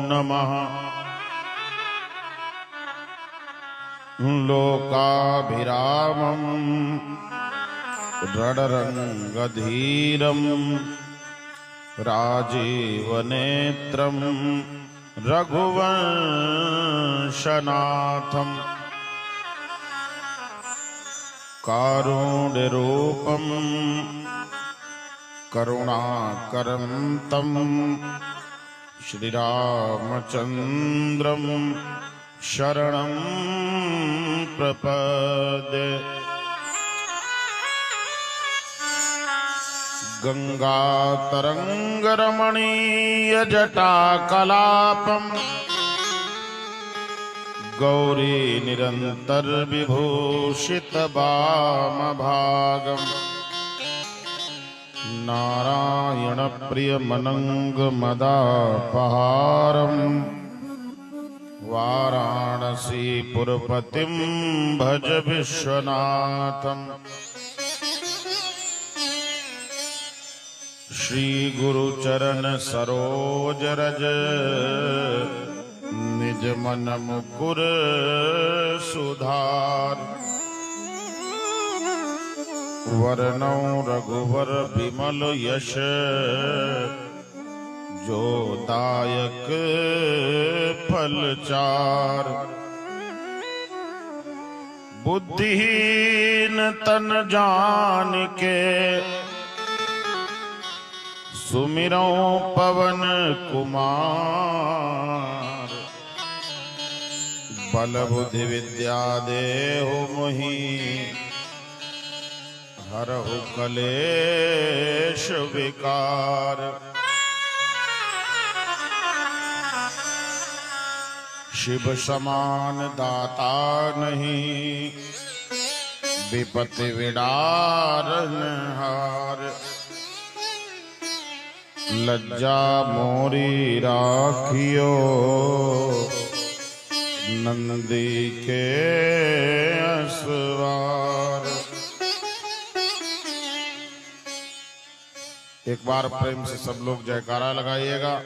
नमः। लोकाभिरामं रणरंगधीरं राजीवनेत्रं रघुवंशनाथं कारुण्यरूपं करुणाकरं तं श्रीरामचन्द्रं शरणं प्रपद्ये। गंगातरंगरमणीयजटाकलापं गौरीनिरन्तरविभूषितवामभागं नारायणप्रियमनङ्गमदापहारं वाराणसीपुरपतिं भज विश्वनाथम्। श्री गुरुचरण सरोज रज निज मन मुकुर सुधार। वरनौ रघुवर विमल यश जो दायक फलचार। बुद्धिहीन तन जान के सुमिरौ पवन कुमार। बल बुद्धि विद्या देहु मोहि हरहु कलेश विकार। शिव समान दाता नहीं विपत्ति विदारन हार। लज्जा मोरी राखियो नंदी के असवार। एक बार प्रेम से सब लोग जयकारा लगाइएगा।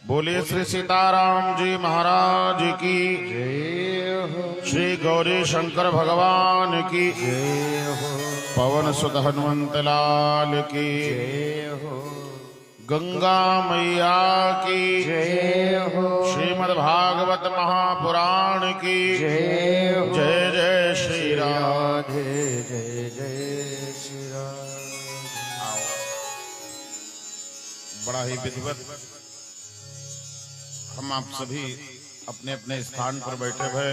बोलिए श्री सीताराम जी महाराज की जय हो। श्री गौरी शंकर भगवान की जय हो। पवन सुत हनुमंत लाल की जय हो। गंगा मैया की जय हो। श्रीमद् भागवत महापुराण की जय हो। जय जय श्री राधे जय जय श्री राधे। बड़ा ही विधिवत हम आप सभी अपने अपने स्थान पर बैठे हुए।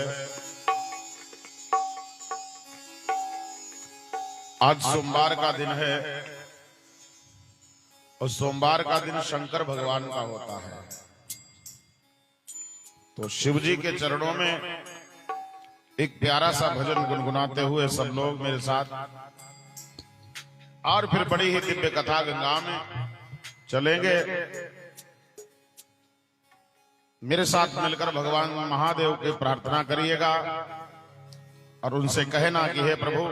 आज सोमवार का दिन है और सोमवार का दिन शंकर भगवान का होता है। तो शिव जी के चरणों में एक प्यारा सा भजन गुनगुनाते हुए सब लोग मेरे साथ और फिर बड़ी ही दिव्य कथा गंगा में चलेंगे। मेरे साथ मिलकर भगवान महादेव की प्रार्थना करिएगा और उनसे कहना कि हे प्रभु,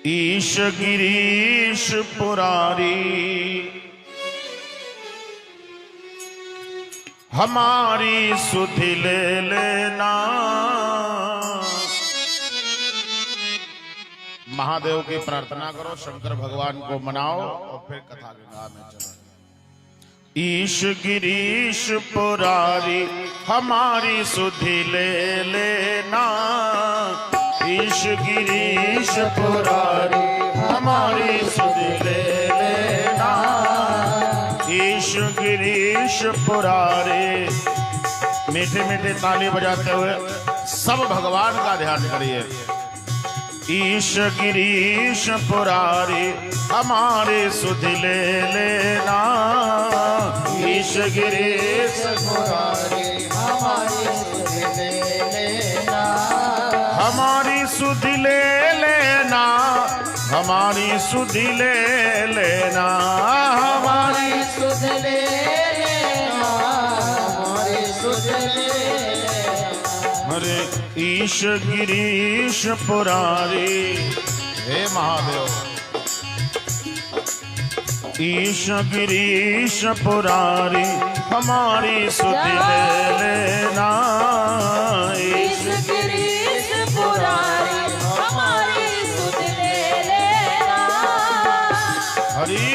ईश गिरीश पुरारी हमारी सुधि ले लेना। महादेव की प्रार्थना करो, शंकर भगवान को मनाओ और फिर कथा गंगा में चलो। ईश गिरीश पुरारी हमारी सुधि ले लेना। ईश गिरीश पुरारी हमारी सुधि ले लेना। ईश गिरीश पुरारी। मीठे मीठे ताली बजाते हुए सब भगवान का ध्यान करिए। ईश गिरीश पुरारी हमारे सुधि ले लेना। ईश गिरीश पुरारी हमारी सुधि ले लेना। हमारी सुधि ले लेना। हमारी सुधि ले लेना। हमारी सुधि ले लेना। हमारी सुधि ले लेना। हरे ईश गिरीश पुरारी। हे महादेव ईश गिरीश पुरारी हमारी सुध ले लेना। ईश गिरीश पुरारी हमारी सुध ले लेना। हरि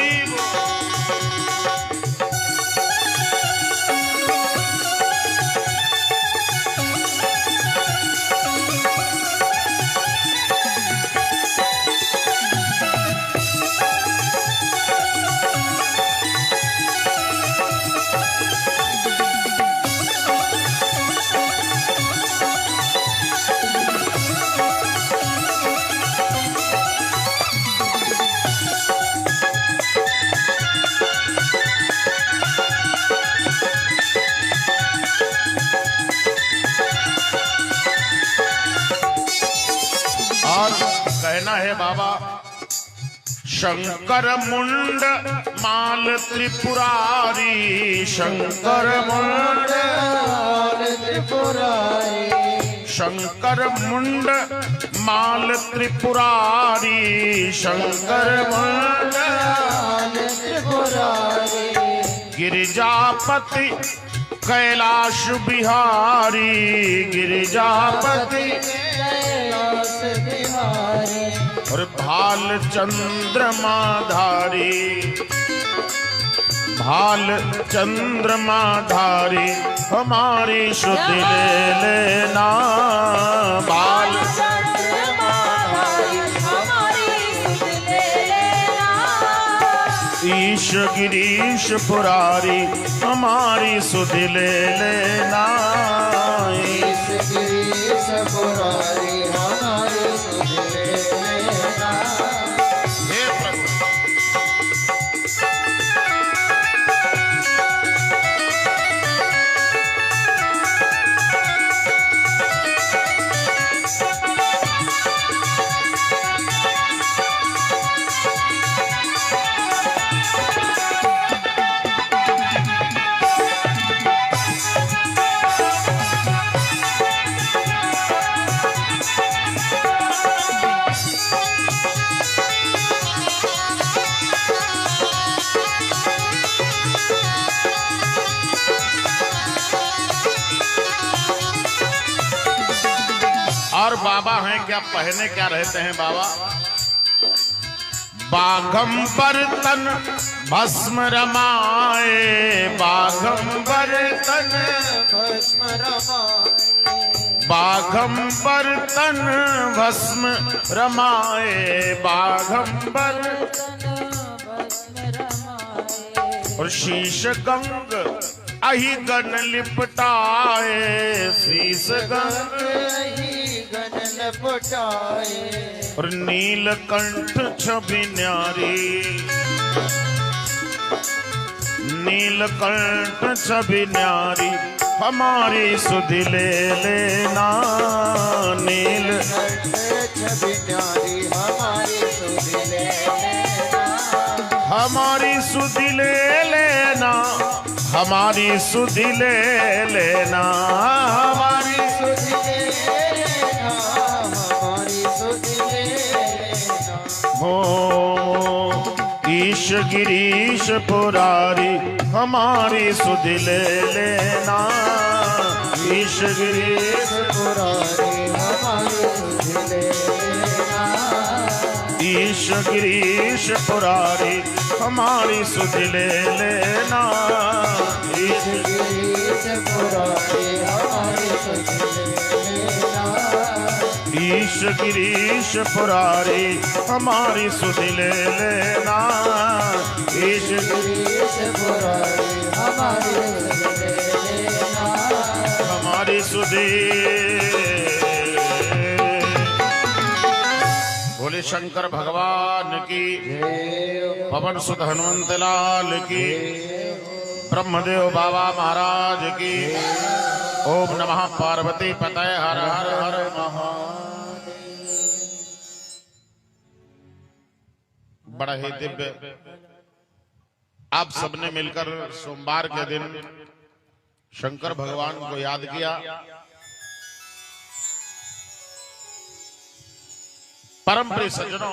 कहना है बाबा, शंकर मुंड माल त्रिपुरारी, शंकर मुंड माल त्रिपुरारी, शंकर मुंड माल त्रिपुरारी, शंकर मुंड माल त्रिपुरारी, गिरिजापति कैलाश बिहारी, गिरिजापति कैलाश बिहारी, और भाल चंद्रमाधारी, भाल चंद्रमाधारी हमारी शुद्ध ले लेना। भाल चंद्रमाधारी हमारी सुध ले लेना। ईश गिरीश पुरारी हमारी सुध ले लेना। ईश गिरीश पुरारी हमारी सुध ले लेना। हे प्रभु और बाबा हैं क्या, पहने क्या रहते हैं बाबा? बाघंबर तन भस्म रमाए, बाघंबर तन भस्म रमाए, बाघंबर तन भस्म रमाए, बाघंबर और शीश गंग अहि गन लिपटाए, शीश गंग गन लपटाए, और नीलकंठ छवि न्यारी, नीलकंठ छवि न्यारी हमारी सुध ले लेना। नीलकंठ छवि न्यारी हमारी सुध ले लेना। हमारी सुध ले लेना, हमारी सुध ले लेना, हमारी सुध ले लेना, हमारी सुध ले लेना। हो ईश गिरीश पुरारी हमारी सुध ले लेना। ईश गिरीश पुरारी हमारी सुध ले लेना। ईश गिरीश पुरारी हमारी सुध ले लेना। ईश गिरीश पुरारी हमारी सुध ले लेना। ईश गिरीश पुरारी हमारी सुध ले लेना। ईश गिरीश पुरारी हमारी सुध ले लेना। हमारी सुधि। बोले शंकर भगवान की, पवन सुत हनुमंत लाल की, ब्रह्मदेव बाबा महाराज की। ओम नमः पार्वती पतये हर हर हर महादेव। बड़ा ही दिव्य आप सबने मिलकर सोमवार के दिन शंकर भगवान को याद किया। परम प्रिय सज्जनों,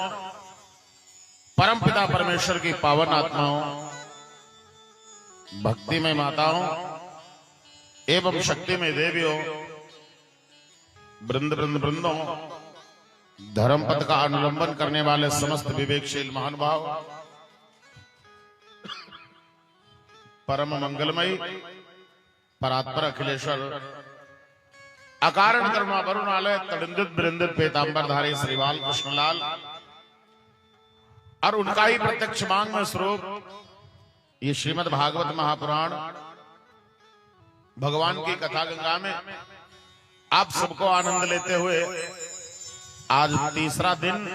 परमपिता परमेश्वर की पावन आत्माओं, भक्ति में माताओं एवं शक्ति में देवियों, वृंद वृंद वृंदों, धर्म पद का अनुलंबन करने वाले समस्त विवेकशील महानुभाव, परम मंगलमयी परात्पर अखिलेश्वर अकारण करुणा वरुणालय तड़िंदित बिरिंदित पीतांबरधारी श्रीवाल कृष्णलाल और उनका ही प्रत्यक्ष मांग में स्वरूप ये श्रीमद् भागवत महापुराण भगवान की कथा गंगा में आप सबको आनंद लेते हुए आज तीसरा दिन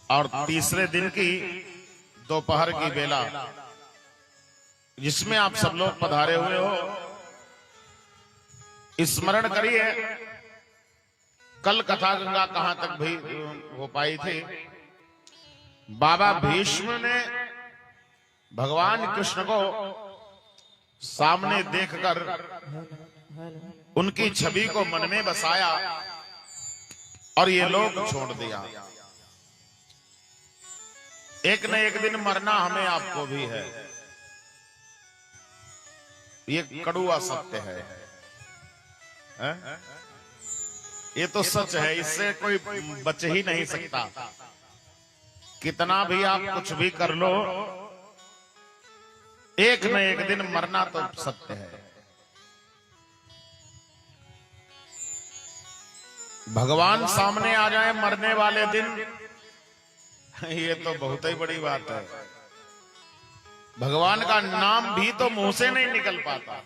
और तीसरे दिन की दोपहर की बेला जिसमें आप सब लोग पधारे हुए हो, स्मरण करिए कल कथा गंगा कहां तक भी हो पाई थी। बाबा भीष्म ने भगवान कृष्ण को सामने देखकर उनकी छवि को मन में बसाया और ये लोग छोड़ दिया। एक न एक दिन मरना हमें आपको भी है, ये कड़ुआ सत्य है, ये तो सच है, इससे कोई बच ही नहीं सकता। कितना भी आप कुछ भी कर लो, एक न एक दिन मरना तो सत्य है। भगवान सामने आ जाए मरने वाले दिन, ये तो बहुत ही बड़ी बात है। भगवान का नाम भी तो मुंह से नहीं निकल पाता,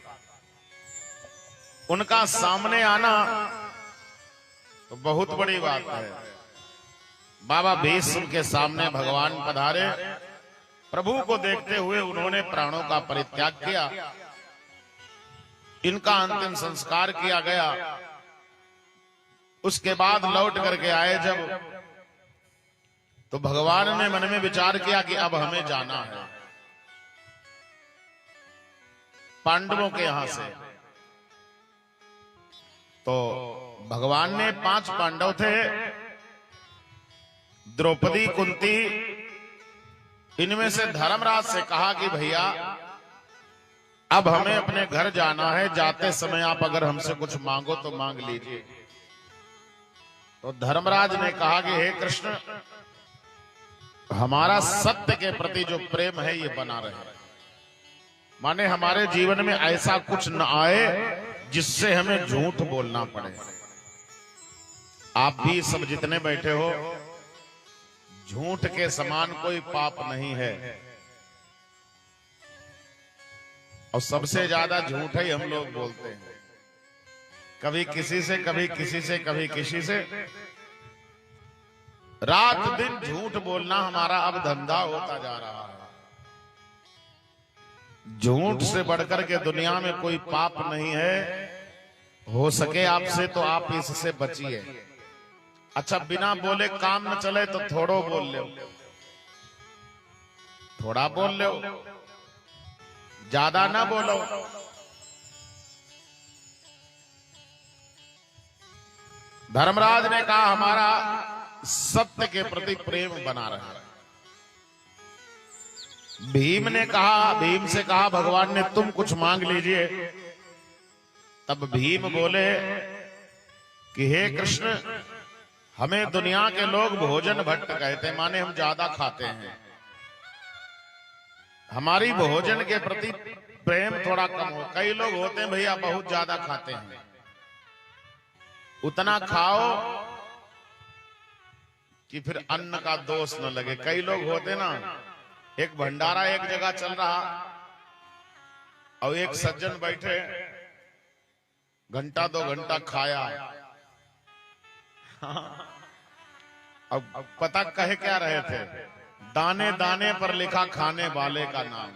उनका सामने आना तो बहुत बड़ी बात है। बाबा भीष्म के सामने भगवान पधारे, प्रभु को देखते हुए उन्होंने प्राणों का परित्याग किया, इनका अंतिम संस्कार किया गया। उसके बाद लौट करके आए जब, तो भगवान ने मन में विचार किया कि अब हमें जाना है पांडवों के यहां से। तो भगवान ने 5 पांडव थे, द्रौपदी, कुंती, इनमें से धर्मराज से कहा कि भैया अब हमें अपने घर जाना है, जाते समय आप अगर हमसे कुछ मांगो तो मांग लीजिए। तो धर्मराज ने कहा कि हे कृष्ण, हमारा सत्य के प्रति जो प्रेम है ये बना रहे, माने हमारे जीवन में ऐसा कुछ न आए जिससे हमें झूठ बोलना पड़े। आप भी सब जितने बैठे हो, झूठ के समान कोई पाप नहीं है, और सबसे ज्यादा झूठ ही हम लोग बोलते हैं, कभी किसी से, कभी किसी से, कभी किसी से। रात दिन झूठ बोलना हमारा अब धंधा होता जा रहा है। झूठ से बढ़कर के दुनिया में कोई पाप नहीं है। हो सके आपसे तो आप इससे बचिए। अच्छा, बिना बोले काम न चले तो थोड़ो बोल लो, थोड़ा बोल लो, ज्यादा ना बोलो। धर्मराज ने कहा हमारा सत्य के प्रति प्रेम बना रहा है। भीम ने कहा, भीम से कहा भगवान ने तुम कुछ मांग लीजिए। तब भीम बोले कि हे कृष्ण, हमें दुनिया के लोग भोजन भट्ट कहते हैं, माने हम ज्यादा खाते हैं। हमारी भोजन के प्रति प्रेम थोड़ा कम हो। कई लोग होते हैं भैया बहुत ज्यादा खाते हैं, उतना खाओ कि फिर अन्न का दोष न लगे। कई लोग होते ना, एक भंडारा एक जगह चल रहा और एक सज्जन बैठे, घंटा 2 घंटा खाया, अब पता कहे क्या रहे थे, दाने दाने पर लिखा खाने वाले का नाम।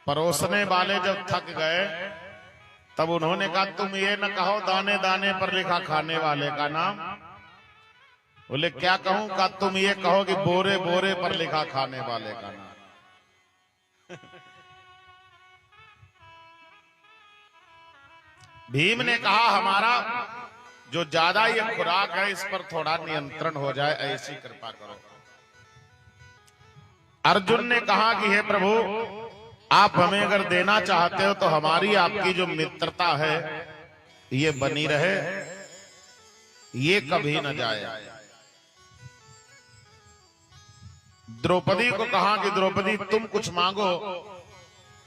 परोसने वाले जब थक गए तब उन्होंने कहा तुम ये न कहो दाने दाने पर लिखा खाने वाले का नाम। बोले क्या कहूं? का तुम ये कहो कि बोरे बोरे पर लिखा खाने वाले का नाम। भीम ने कहा हमारा जो ज्यादा ये खुराक है इस पर थोड़ा नियंत्रण हो जाए, ऐसी कृपा करो। अर्जुन ने कहा कि हे प्रभु, आप हमें अगर देना चाहते हो तो हमारी आपकी जो मित्रता है ये बनी रहे, ये कभी न जाए। द्रौपदी को कहा कि द्रौपदी तुम कुछ मांगो,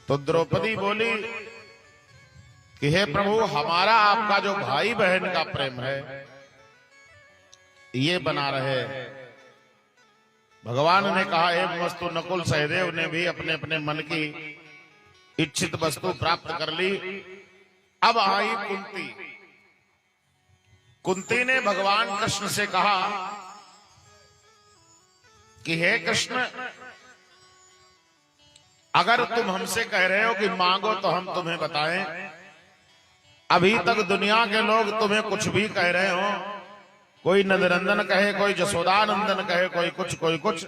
तो द्रौपदी बोली कि हे प्रभु, हमारा आपका जो भाई बहन का प्रेम है ये बना रहे। भगवान ने कहा एवं वस्तु नकुल सहदेव ने भी अपने अपने मन की इच्छित वस्तु प्राप्त कर ली। अब आई कुंती। कुंती ने भगवान कृष्ण से कहा कि हे कृष्ण, अगर तुम हमसे कह रहे हो कि मांगो तो हम तुम्हें बताएं। अभी तक दुनिया के लोग तुम्हें कुछ भी कह रहे हो, कोई नंदनंदन कहे, कोई जसोदानंदन कहे, कोई कुछ कोई कुछ,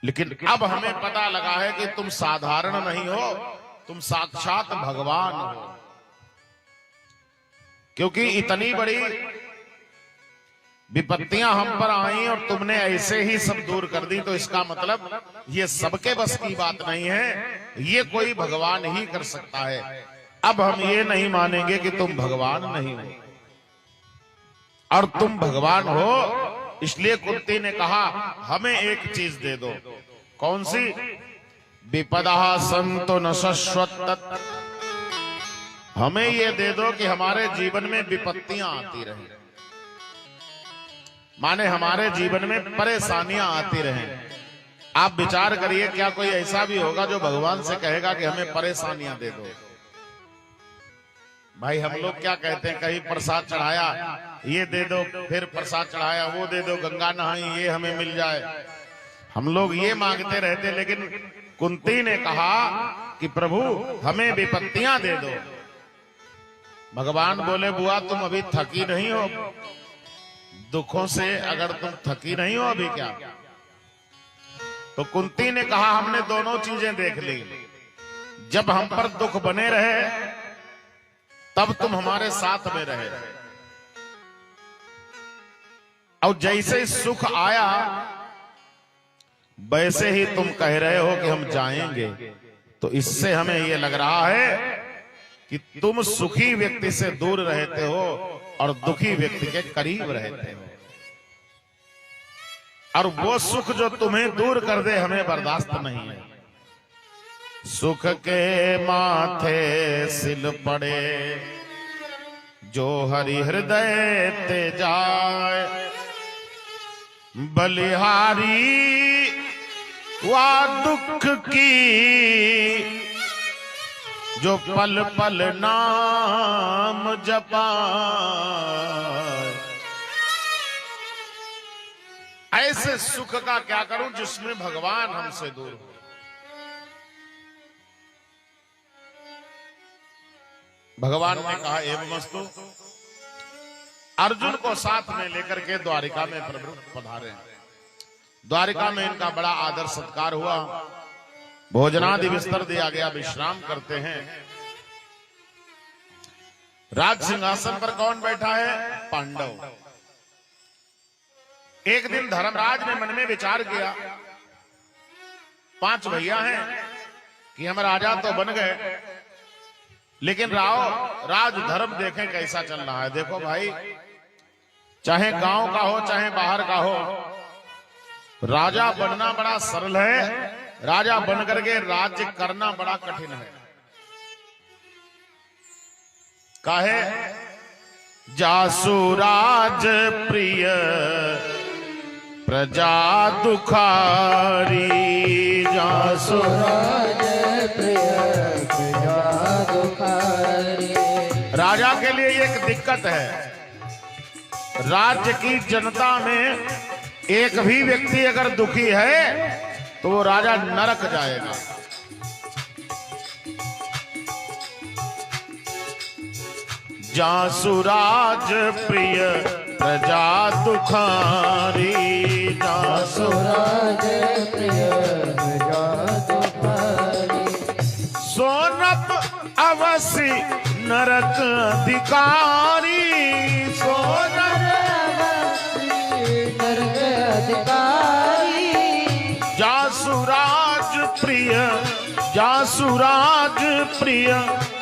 लेकिन अब हमें पता लगा है कि तुम साधारण नहीं हो, तुम साक्षात भगवान हो। क्योंकि इतनी बड़ी विपत्तियां हम पर आई और तुमने ऐसे ही सब दूर कर दी, तो इसका मतलब ये सबके बस की बात नहीं है, ये कोई भगवान ही कर सकता है। अब हम ये नहीं मानेंगे कि तुम भगवान नहीं हो, और तुम भगवान हो। इसलिए कुंती ने कहा हमें एक चीज दे दो। कौन सी? विपदा संतो न शश्वत। हमें ये दे दो कि हमारे जीवन में विपत्तियां आती रहें, माने हमारे जीवन में परेशानियां आती रहें। आप विचार करिए, क्या कोई ऐसा भी होगा जो भगवान से कहेगा कि हमें परेशानियां दे दो? भाई हम लोग क्या कहते हैं, कहीं प्रसाद चढ़ाया ये दे दो, फिर प्रसाद चढ़ाया वो दे दो, गंगा नहाई ये हमें मिल जाए, हम लोग ये मांगते रहते। लेकिन कुंती ने कहा कि प्रभु हमें विपत्तियां दे दो। भगवान बोले बुआ तुम अभी थकी नहीं हो दुखों से? अगर तुम थकी नहीं हो अभी क्या? तो कुंती ने कहा हमने दोनों चीजें देख ली। जब हम पर दुख बने रहे तब तुम हमारे साथ में रहे, और जैसे सुख आया वैसे ही तुम कह रहे हो कि हम जाएंगे। तो इससे हमें यह लग रहा है कि तुम सुखी व्यक्ति से दूर रहते हो और दुखी व्यक्ति के करीब रहते हो, और वो सुख जो तुम्हें दूर कर दे हमें बर्दाश्त नहीं है। सुख के माथे सिल पड़े जो हरि हृदय ते जाए, बलिहारी वा दुख की जो पल पल नाम जपाए। ऐसे सुख का क्या करूं जिसमें भगवान हमसे दूर हो। भगवान ने कहा एवमस्तु। अर्जुन को साथ में लेकर के द्वारिका में प्रभु पधारे। द्वारिका में इनका बड़ा आदर सत्कार हुआ, भोजनादि बिस्तर दिया गया, विश्राम करते हैं। राज सिंहासन पर कौन बैठा है? पांडव। एक दिन धर्मराज ने मन में विचार किया, 5 भैया हैं कि हम राजा तो बन गए, लेकिन राज धर्म देखें कैसा चल रहा है। देखो भाई, चाहे गांव का हो चाहे बाहर का हो, राजा बनना बड़ा सरल है, राजा बन करके राज्य करना बड़ा कठिन है। काहे? जासु राज प्रिय प्रजा दुखारी, जासु राज प्रिय प्रजा दुखारी। राजा के लिए एक दिक्कत है, राज्य की जनता में एक भी व्यक्ति अगर दुखी है तो वो राजा नरक जाएगा। जासु राज प्रिय प्रजा दुखारी, जासु राज प्रिय प्रजा दुखारी। सोनप अवसि नरक अधिकारी, जासुराज प्रिय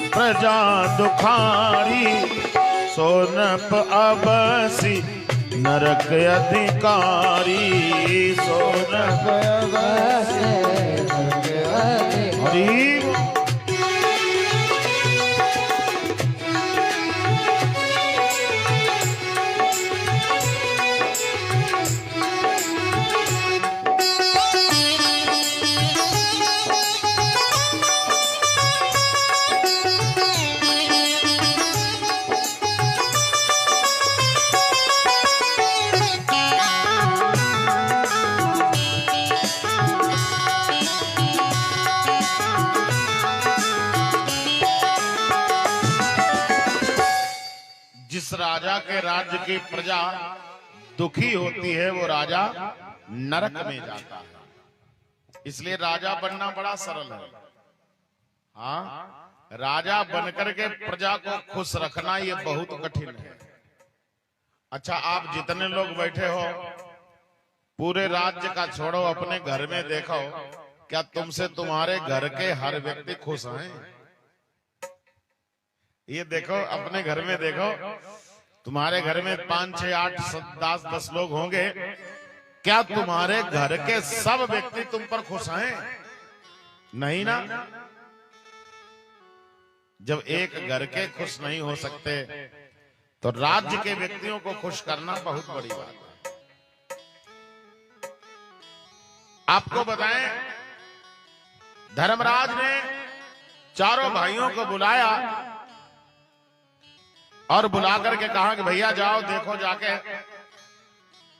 प्रजा दुखारी, सोनप अबसी नरक अधिकारी, सोनप अबसी नरक अधिकारी। जिस राजा के राज्य की प्रजा दुखी होती है वो राजा नरक में जाता है। इसलिए राजा बनना बड़ा सरल है। हाँ, राजा बनकर के प्रजा को खुश रखना ये बहुत कठिन है। अच्छा, आप जितने लोग बैठे हो पूरे राज्य का छोड़ो, अपने घर में देखो, क्या तुमसे तुम्हारे घर के हर व्यक्ति खुश हैं? ये देखो, अपने घर में देखो, तुम्हारे घर में 5, 6, 8, 7, 10 लोग होंगे, क्या तुम्हारे घर के सब व्यक्ति तुम पर खुश हैं? नहीं ना। जब एक घर के खुश नहीं हो सकते तो राज्य के व्यक्तियों को खुश करना बहुत बड़ी बात है। आपको बताएं, धर्मराज ने चारों भाइयों को बुलाया और बुला करके कहा कि भैया जाओ देखो जाके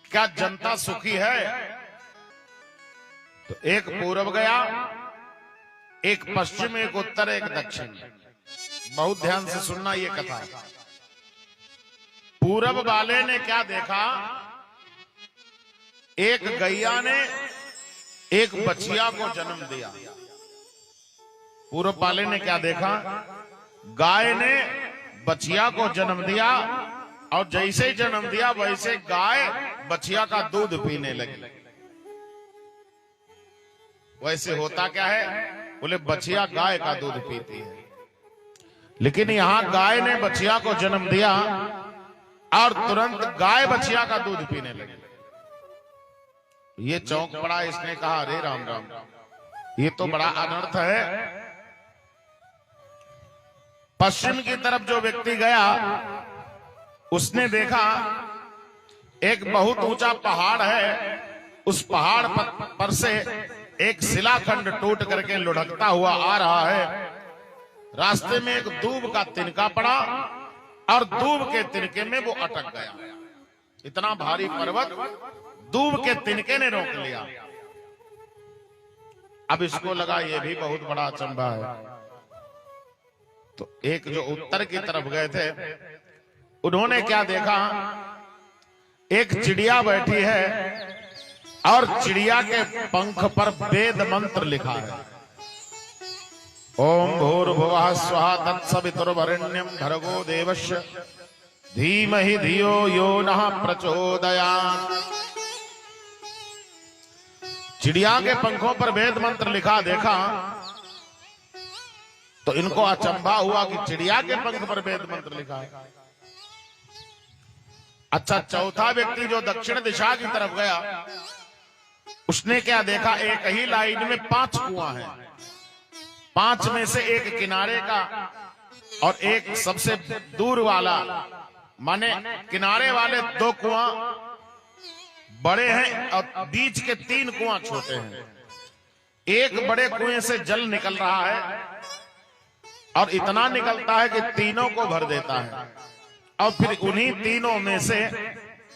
क्या जनता सुखी है। तो एक पूर्व गया, एक पश्चिम, एक उत्तर, एक दक्षिण। बहुत ध्यान से सुनना ये कथा। पूर्व वाले ने क्या देखा, एक गैया ने एक बछिया को जन्म दिया। पूर्व वाले ने क्या देखा, गाय ने बछिया को जन्म दिया और जैसे ही जन्म दिया वैसे गाय बछिया का दूध पीने लगी। वैसे होता क्या है, बोले बछिया गाय का दूध पीती है, लेकिन यहां गाय ने बछिया को जन्म दिया और तुरंत गाय बछिया का दूध पीने लगी। ये चौंक पड़ा, इसने कहा अरे राम राम, ये तो बड़ा अनर्थ है। पश्चिम की तरफ जो व्यक्ति गया उसने देखा एक बहुत ऊंचा पहाड़ है, उस पहाड़ पर से एक शिलाखंड टूट करके लुढ़कता हुआ आ रहा है। रास्ते में एक दूब का तिनका पड़ा और दूब के तिनके में वो अटक गया। इतना भारी पर्वत दूब के तिनके ने रोक लिया। अब इसको लगा ये भी बहुत बड़ा अचंभा है। तो एक जो उत्तर की तरफ गए थे उन्होंने क्या देखा, एक चिड़िया बैठी है और चिड़िया के पंख पर वेद मंत्र लिखा है, ओम भूर्भुवः स्वः तत्सवितुर्वरेण्यं भर्गो देवस्य धीमहि धियो यो नः प्रचोदयात्। चिड़िया के पंखों पर वेद मंत्र लिखा देखा तो इनको अचंभा हुआ कि चिड़िया के पंख पर वेद मंत्र लिखा है। अच्छा, चौथा व्यक्ति जो दक्षिण दिशा की तरफ गया उसने क्या देखा, एक ही लाइन में 5 कुआं हैं। 5 में से एक किनारे का और एक सबसे दूर वाला, माने किनारे वाले 2 कुआं बड़े हैं और बीच के 3 कुआं छोटे हैं। एक बड़े कुएं से जल निकल रहा है और इतना निकलता है कि तीनों को भर देता है, और फिर उन्हीं तीनों में से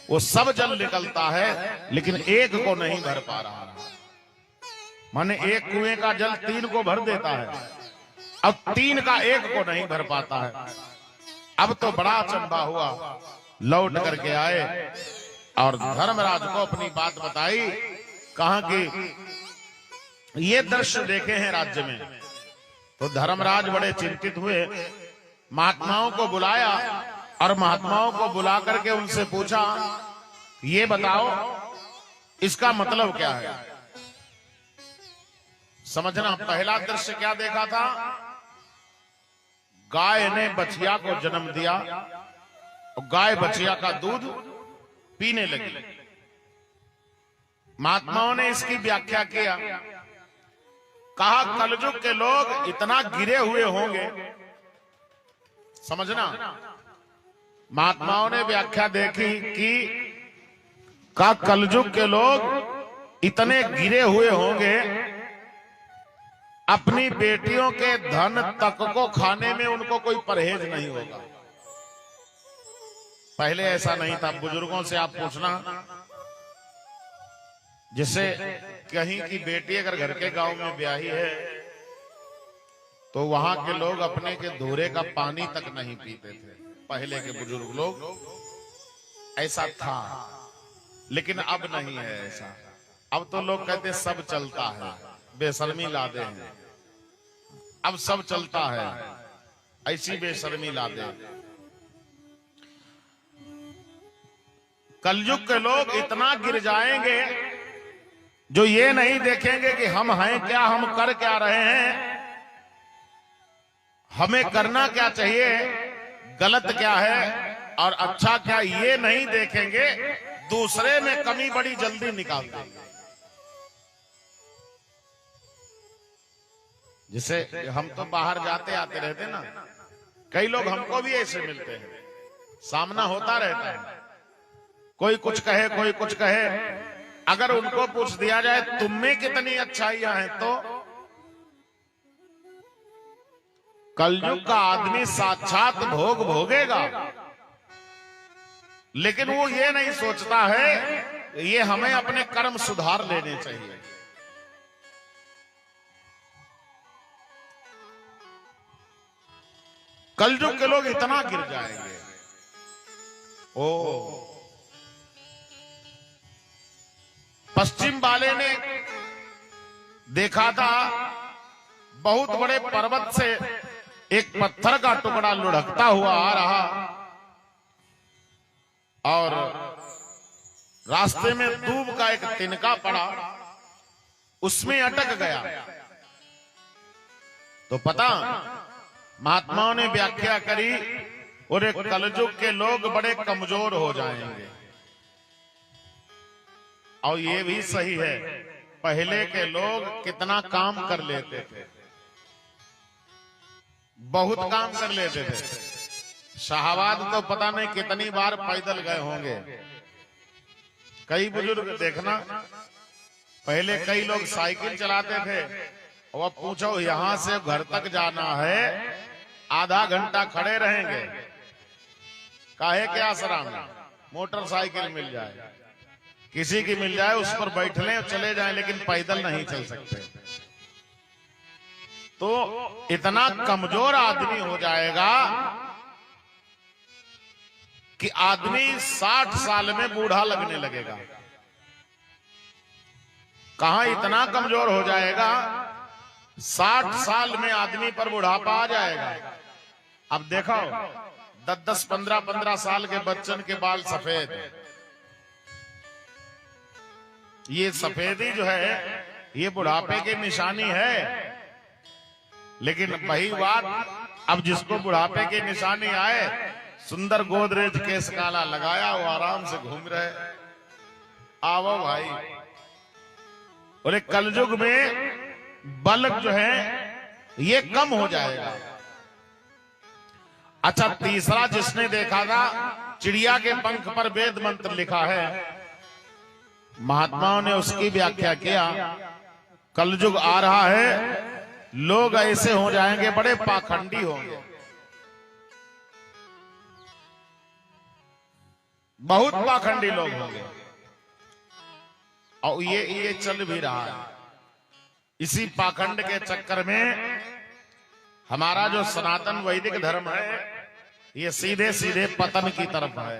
वो सब जल निकलता है लेकिन एक को नहीं भर पा रहा। माने एक कुएं का जल 3 को भर देता है और 3 का एक को नहीं भर पाता है। अब तो बड़ा अचंभा हुआ, लौट करके आए और धर्मराज को अपनी बात बताई। कहा कि ये दृश्य देखे हैं राज्य में। तो धर्मराज बड़े चिंतित हुए, महात्माओं को बुलाया और महात्माओं को बुला करके उनसे पूछा, ये बताओ इसका मतलब क्या है। समझना, पहला दृश्य क्या देखा था? गाय ने बछिया को जन्म दिया और गाय बछिया का दूध पीने लगी। महात्माओं ने इसकी व्याख्या किया, कहा कलयुग के लोग इतना गिरे हुए होंगे। समझना, महात्माओं ने व्याख्या देखी कि का कलयुग के लोग इतने गिरे हुए होंगे, अपनी बेटियों के धन तक को खाने में उनको कोई परहेज नहीं होगा। पहले ऐसा नहीं था। बुजुर्गों से आप पूछना, जिसे कहीं की बेटी अगर घर के गांव में ब्याही है तो वहां के लोग अपने के धोरे का पानी तक नहीं पीते थे। पहले के बुजुर्ग लोग, ऐसा था। लेकिन अब नहीं है ऐसा। अब तो लोग कहते सब चलता है, बेशर्मी लादे हैं। अब सब चलता है, ऐसी बेशर्मी लादे। कलयुग के लोग इतना गिर जाएंगे जो ये नहीं देखेंगे कि हम हैं क्या, हम कर क्या रहे हैं, हमें करना क्या चाहिए, गलत क्या है और अच्छा क्या, ये नहीं देखेंगे। दूसरे में कमी बड़ी जल्दी निकाल देंगे। जिसे हम तो बाहर जाते आते रहते ना, कई लोग हमको भी ऐसे मिलते हैं, सामना होता रहता है। कोई कुछ कहे, कोई कुछ कहे, अगर उनको पूछ दिया जाए तुम में कितनी अच्छाइयां हैं, तो कलयुग का आदमी साक्षात भोग भोगेगा। लेकिन वो ये नहीं सोचता है ये हमें अपने कर्म सुधार लेने चाहिए। कलयुग के लोग इतना गिर जाएंगे। ओ पश्चिम वाले ने देखा था, बहुत बड़े पर्वत से एक पत्थर का टुकड़ा लुढ़कता हुआ आ रहा और रास्ते में दूब का एक तिनका पड़ा, उसमें अटक गया। तो पता, महात्माओं ने व्याख्या करी, और कलयुग के लोग बड़े कमजोर हो जाएंगे। और ये भी सही है, पहले के लोग कितना काम कर लेते थे, बहुत काम कर लेते थे। शाहबाद तो पता नहीं कितनी बार पैदल गए होंगे। कई बुजुर्ग देखना, पहले कई लोग साइकिल चलाते थे, और पूछो यहां से घर तक जाना है, आधा घंटा खड़े रहेंगे। काहे के आसरा में मोटरसाइकिल मिल जाए, किसी की मिल जाए, उस पर बैठ लें और चले जाएं, लेकिन पैदल नहीं चल सकते। तो इतना कमजोर आदमी हो जाएगा कि आदमी 60 साल में बूढ़ा लगने लगेगा। कहां इतना कमजोर हो जाएगा, 60 साल में आदमी पर बुढ़ापा आ जाएगा। अब देखो, 10-10, 15-15 साल के बच्चन के बाल सफेद, ये सफेदी जो है ये बुढ़ापे की निशानी है। लेकिन वही बात, अब जिसको बुढ़ापे की निशानी आए, सुंदर गोदरेज केस काला लगाया, वो आराम से घूम रहे। आओ भाई, और एक कलयुग में बल जो है ये कम हो जाएगा। अच्छा, तीसरा जिसने देखा था, चिड़िया के पंख पर वेद मंत्र लिखा है, महात्माओं ने उसकी व्याख्या किया, कलयुग आ रहा है, लोग ऐसे हो जाएंगे, बड़े पाखंडी होंगे, बहुत पाखंडी लोग होंगे। और ये चल भी रहा है। इसी पाखंड के चक्कर में हमारा जो सनातन वैदिक धर्म है, ये सीधे सीधे पतन की तरफ है।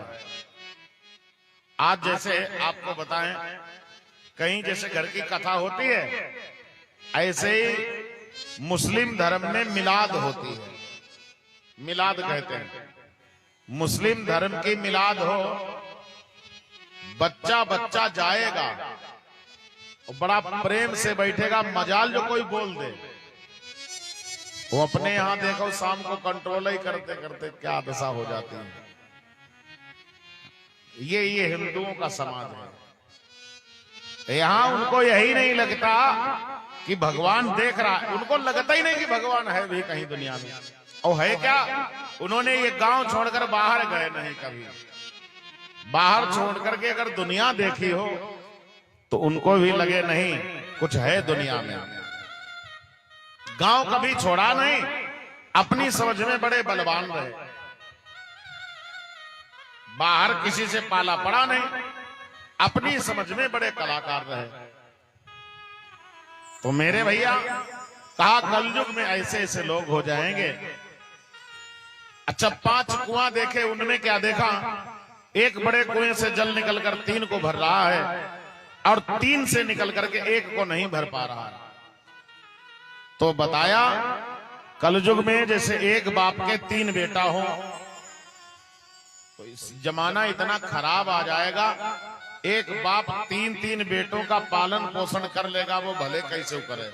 आज जैसे आपको बताएं, कहीं जैसे घर की कथा होती है, ऐसे ही मुस्लिम धर्म में मिलाद होती है। मिलाद कहते हैं, मुस्लिम धर्म की मिलाद हो, बच्चा बच्चा जाएगा, और बड़ा प्रेम से बैठेगा, मजाल जो कोई बोल दे। वो अपने यहां देखो शाम को कंट्रोल ही करते करते क्या दशा हो जाती है। ये हिंदुओं का समाज है। यहां उनको यही नहीं लगता कि भगवान देख रहा है, उनको लगता ही नहीं कि भगवान है भी कहीं दुनिया में। और है क्या, उन्होंने ये गांव छोड़कर बाहर गए नहीं कभी। बाहर छोड़ करके अगर दुनिया देखी हो तो उनको भी लगे नहीं कुछ है दुनिया में। गांव कभी छोड़ा नहीं, अपनी समझ में बड़े बलवान रहे, बाहर किसी से पाला पड़ा नहीं, अपनी समझ में बड़े कलाकार रहे। तो मेरे भैया कहा कलयुग में ऐसे ऐसे लोग हो जाएंगे। अच्छा 5 कुआं देखे, उनमें क्या देखा, एक बड़े कुएं से जल निकलकर 3 को भर रहा है और 3 से निकल करके 1 को नहीं भर पा रहा है। तो बताया कलयुग में जैसे एक बाप के 3 बेटा हो तो इस जमाना इतना खराब आ जाएगा, एक बाप 3 बेटों का पालन पोषण कर लेगा, वो भले कैसे करे।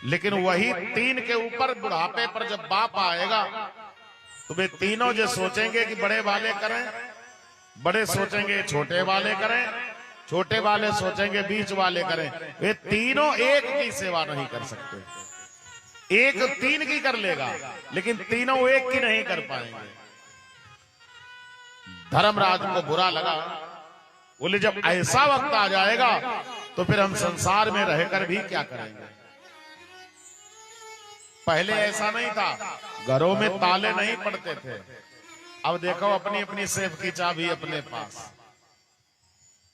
लेकिन वही 3 के ऊपर बुढ़ापे पर जब बाप आएगा तो वे तीनों जो सोचेंगे कि बड़े वाले करें, बड़े सोचेंगे छोटे वाले करें, छोटे वाले सोचेंगे बीच वाले करें। वे तीनों एक की सेवा नहीं कर सकते। एक 3 की कर लेगा लेकिन तीनों एक की नहीं कर पाएंगे। धर्मराज को बुरा लगा, बोले जब ऐसा वक्त आ जाएगा तो फिर हम संसार में रहकर भी क्या करेंगे। पहले ऐसा नहीं था, घरों में ताले नहीं पड़ते थे। अब देखो अपनी अपनी सेफ की चाबी अपने पास।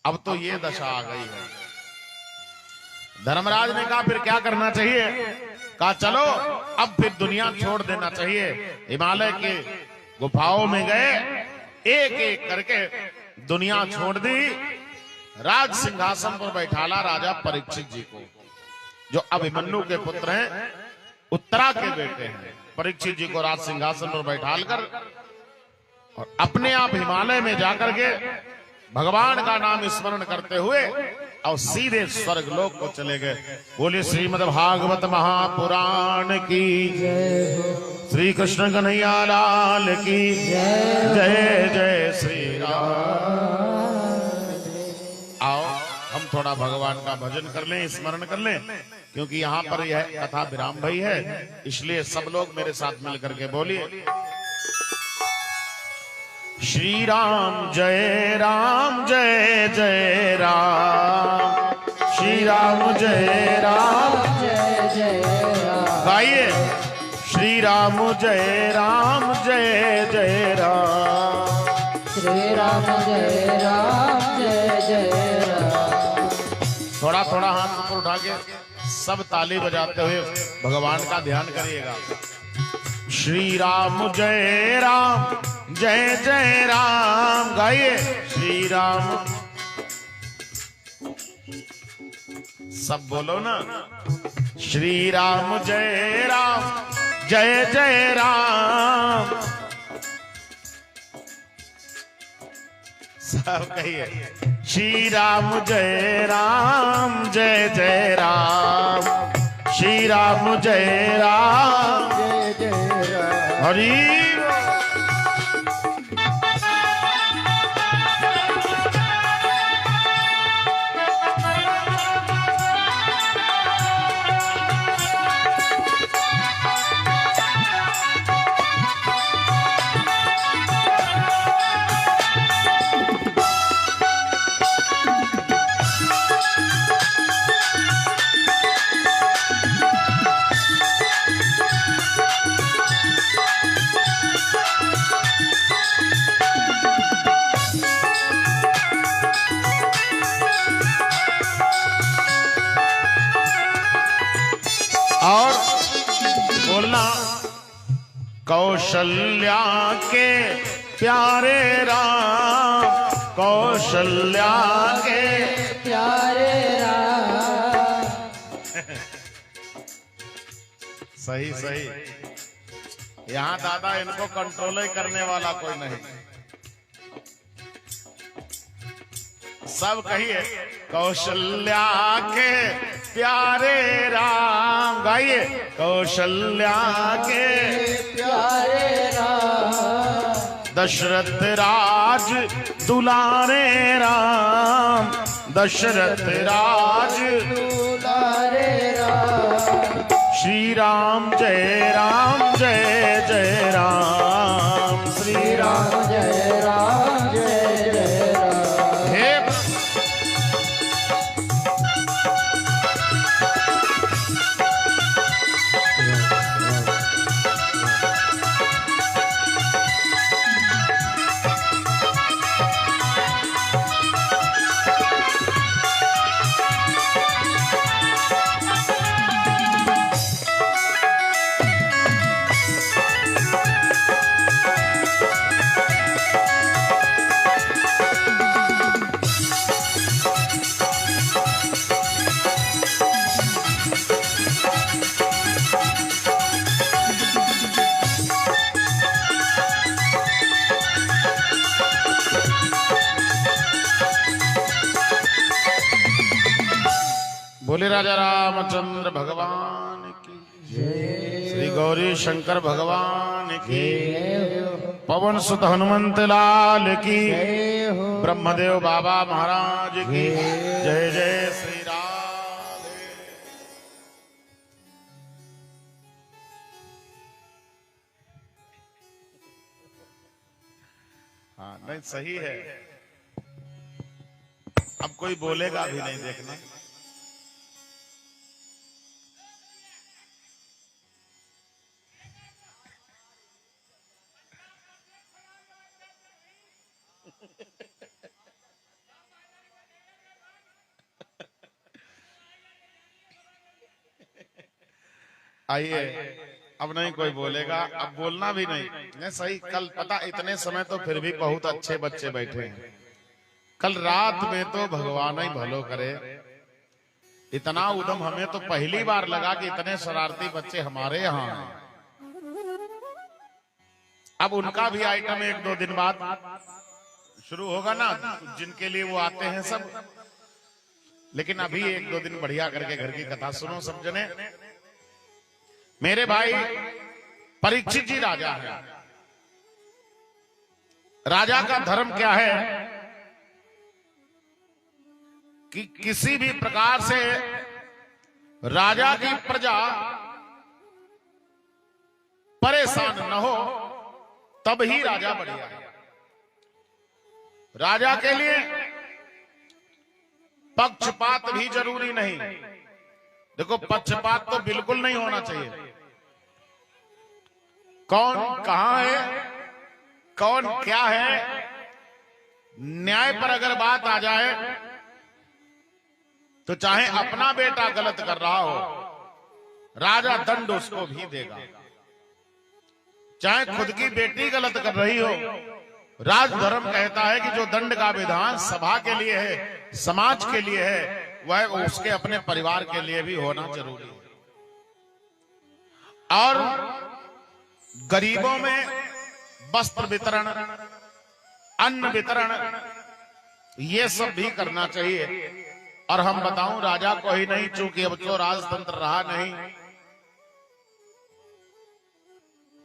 अब तो ये दशा आ गई है। धर्मराज ने कहा फिर क्या करना चाहिए, कहा चलो अब फिर दुनिया छोड़ देना चाहिए। हिमालय के गुफाओं में गए, एक एक करके दुनिया छोड़ दी। राज सिंहासन पर बैठाला राजा परीक्षित जी को, जो अभिमन्यु के पुत्र हैं, उत्तरा के बेटे हैं। परीक्षित जी को राज सिंहासन पर बैठालकर और अपने आप हिमालय में जाकर के भगवान का नाम स्मरण करते हुए और सीधे स्वर्ग लोक को चले गए। बोले श्रीमद् भागवत महापुराण की जय, श्री कृष्ण कन्हैया लाल की जय, जय श्री राम। आओ हम थोड़ा भगवान का भजन कर लें, स्मरण कर लें, क्योंकि यहाँ पर यह कथा विराम भई है, इसलिए सब लोग मेरे साथ मिलकर के बोलिए श्री राम जय राम जय जय राम, श्री राम जय राम जय जय राम। गाइए श्री राम जय राम जय जय राम, श्री राम जय राम जय जय राम। थोड़ा थोड़ा हाथ ऊपर उठा के सब ताली बजाते हुए भगवान का ध्यान करिएगा। श्री राम जय राम जय जय राम, गाइए श्री राम, सब बोलो ना, श्री राम जय राम जय जय राम, सब कहिए श्री राम जय राम जय जय राम, श्री राम जय राम जय जय राम। हरि और बोलना कौशल्या के प्यारे राम, कौशल्या के प्यारे राम। सही सही, यहाँ दादा इनको कंट्रोल ही करने वाला कोई नहीं। सब कहिए कौशल्या के प्यारे राम, गाइए। कौशल्या के प्यारे राम, दशरथ राज दुलारे राम, दशरथ राज दुलारे राम, श्री राम जय राम जय जय राम, श्री राम जय राम जय जय राम। हे बोले राजा रामचंद्र भगवान की जय श्री गौरी शंकर भगवान की, पवन सुत हनुमंत लाल की, जय हो, ब्रह्मदेव बाबा महाराज की जय जय श्री राम। हाँ नहीं सही है, अब कोई बोलेगा भी नहीं, देखना। आइए, अब नहीं कोई बोलेगा, अब बोलना भी नहीं सही। कल पता इतने समय तो फिर भी बहुत अच्छे बच्चे बैठे हैं। कल रात में तो भगवान ही भलो करे, इतना उदम हमें तो पहली बार लगा कि इतने शरारती बच्चे हमारे यहाँ हैं। अब उनका भी आइटम 1-2 दिन बाद शुरू होगा ना, जिनके लिए वो आते हैं सब। लेकिन अभी 1-2 दिन बढ़िया करके घर की कथा सुनो सब जने। मेरे भाई परीक्षित जी राजा है। राजा का धर्म क्या है कि किसी भी प्रकार से राजा की प्रजा परेशान न हो, तब ही राजा बढ़िया है। राजा के लिए पक्षपात भी जरूरी नहीं। देखो, पक्षपात तो बिल्कुल नहीं होना चाहिए। कौन कहां है, कौन क्या है, न्याय पर अगर बात आ जाए तो चाहे अपना बेटा गलत कर रहा हो, राजा दंड उसको भी देगा। चाहे खुद की बेटी गलत कर रही हो, राजधर्म कहता है कि जो दंड का विधान सभा के लिए है, समाज के लिए है, वह उसके अपने परिवार के लिए भी होना जरूरी है। और गरीबों में वस्त्र वितरण, अन्न वितरण, ये सब भी करना चाहिए। और हम बताऊं, राजा को ही नहीं, चूंकि अब तो राजतंत्र रहा नहीं,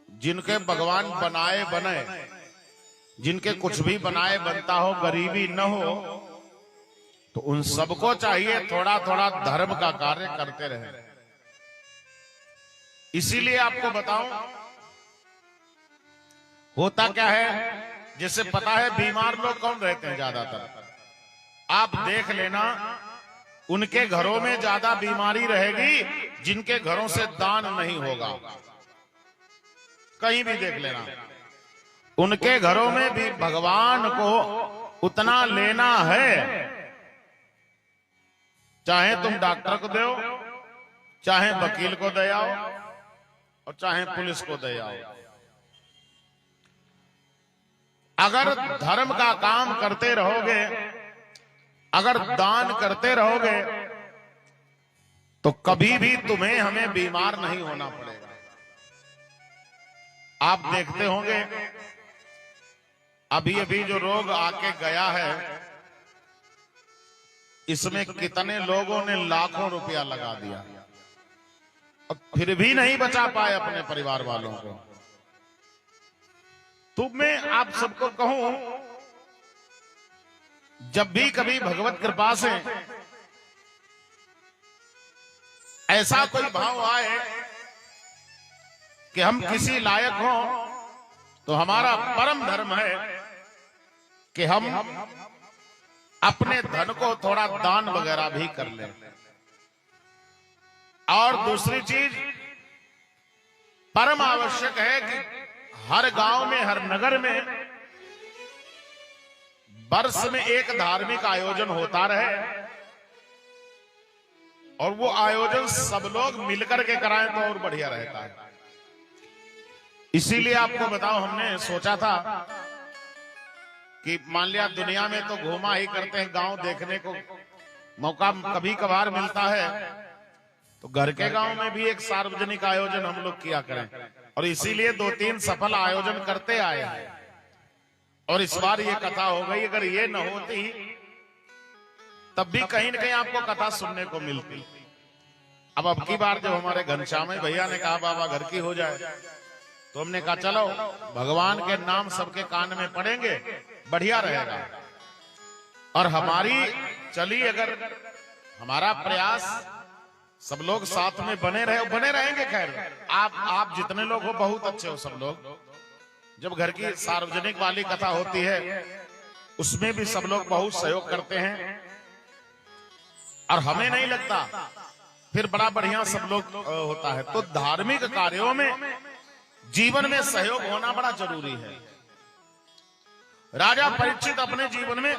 जिनके भगवान बनाए बने, जिनके कुछ भी बनाए बनता हो, गरीबी न हो, तो उन सबको चाहिए थोड़ा थोड़ा धर्म का कार्य करते रहे। इसीलिए आपको बताऊं, होता क्या है, जिसे पता है बीमार लोग कौन रहते हैं ज्यादातर, आप देख लेना, उनके घरों में ज्यादा बीमारी रहेगी जिनके घरों से दान नहीं होगा। कहीं भी देख लेना, उनके घरों में भी भगवान को उतना लेना है। चाहे तुम डॉक्टर को दो, चाहे वकील को दे आओ, और चाहे पुलिस को दे आओ। अगर धर्म का काम करते रहोगे, अगर दान करते रहोगे, तो कभी भी तुम्हें हमें बीमार नहीं होना पड़ेगा। आप देखते होंगे, अभी अभी जो रोग आके गया है, इसमें कितने लोगों ने लाखों रुपया लगा दिया और फिर भी नहीं बचा पाए अपने परिवार वालों को। तो मैं आप सबको कहूं, जब भी कभी भगवत कृपा से ऐसा कोई भाव आए कि हम किसी लायक हों, तो हमारा परम धर्म है कि हम अपने धन को थोड़ा दान वगैरह भी कर लें। और दूसरी चीज परम आवश्यक है कि हर गांव में, हर नगर में वर्ष में एक धार्मिक आयोजन होता रहे और वो आयोजन सब लोग मिलकर के कराएं तो और बढ़िया रहता है। इसीलिए आपको बताओ, हमने सोचा था कि मान लिया दुनिया में तो घूमा ही करते हैं, गांव देखने को मौका कभी कभार मिलता है, तो घर के गांव में भी एक सार्वजनिक आयोजन हम लोग किया करें। और इसीलिए 2-3 सफल आयोजन करते आए हैं। और इस बार ये कथा हो गई, अगर ये न होती तब भी कहीं न कहीं आपको कथा सुनने को मिलती। अब की बार जब हमारे घनश्याम भैया ने कहा बाबा घर की हो जाए, तो हमने कहा चलो भगवान के नाम सबके कान में पड़ेंगे, बढ़िया रहेगा। और हमारी चली, अगर हमारा प्रयास सब लोग साथ में बने रहेंगे। खैर आप जितने लोग हो बहुत अच्छे हो सब लोग। जब घर की सार्वजनिक वाली कथा होती है उसमें भी सब लोग बहुत सहयोग करते हैं और हमें नहीं लगता फिर बड़ा बढ़िया सब लोग होता है। तो धार्मिक कार्यों में जीवन में सहयोग होना बड़ा जरूरी है। राजा परीक्षित अपने जीवन में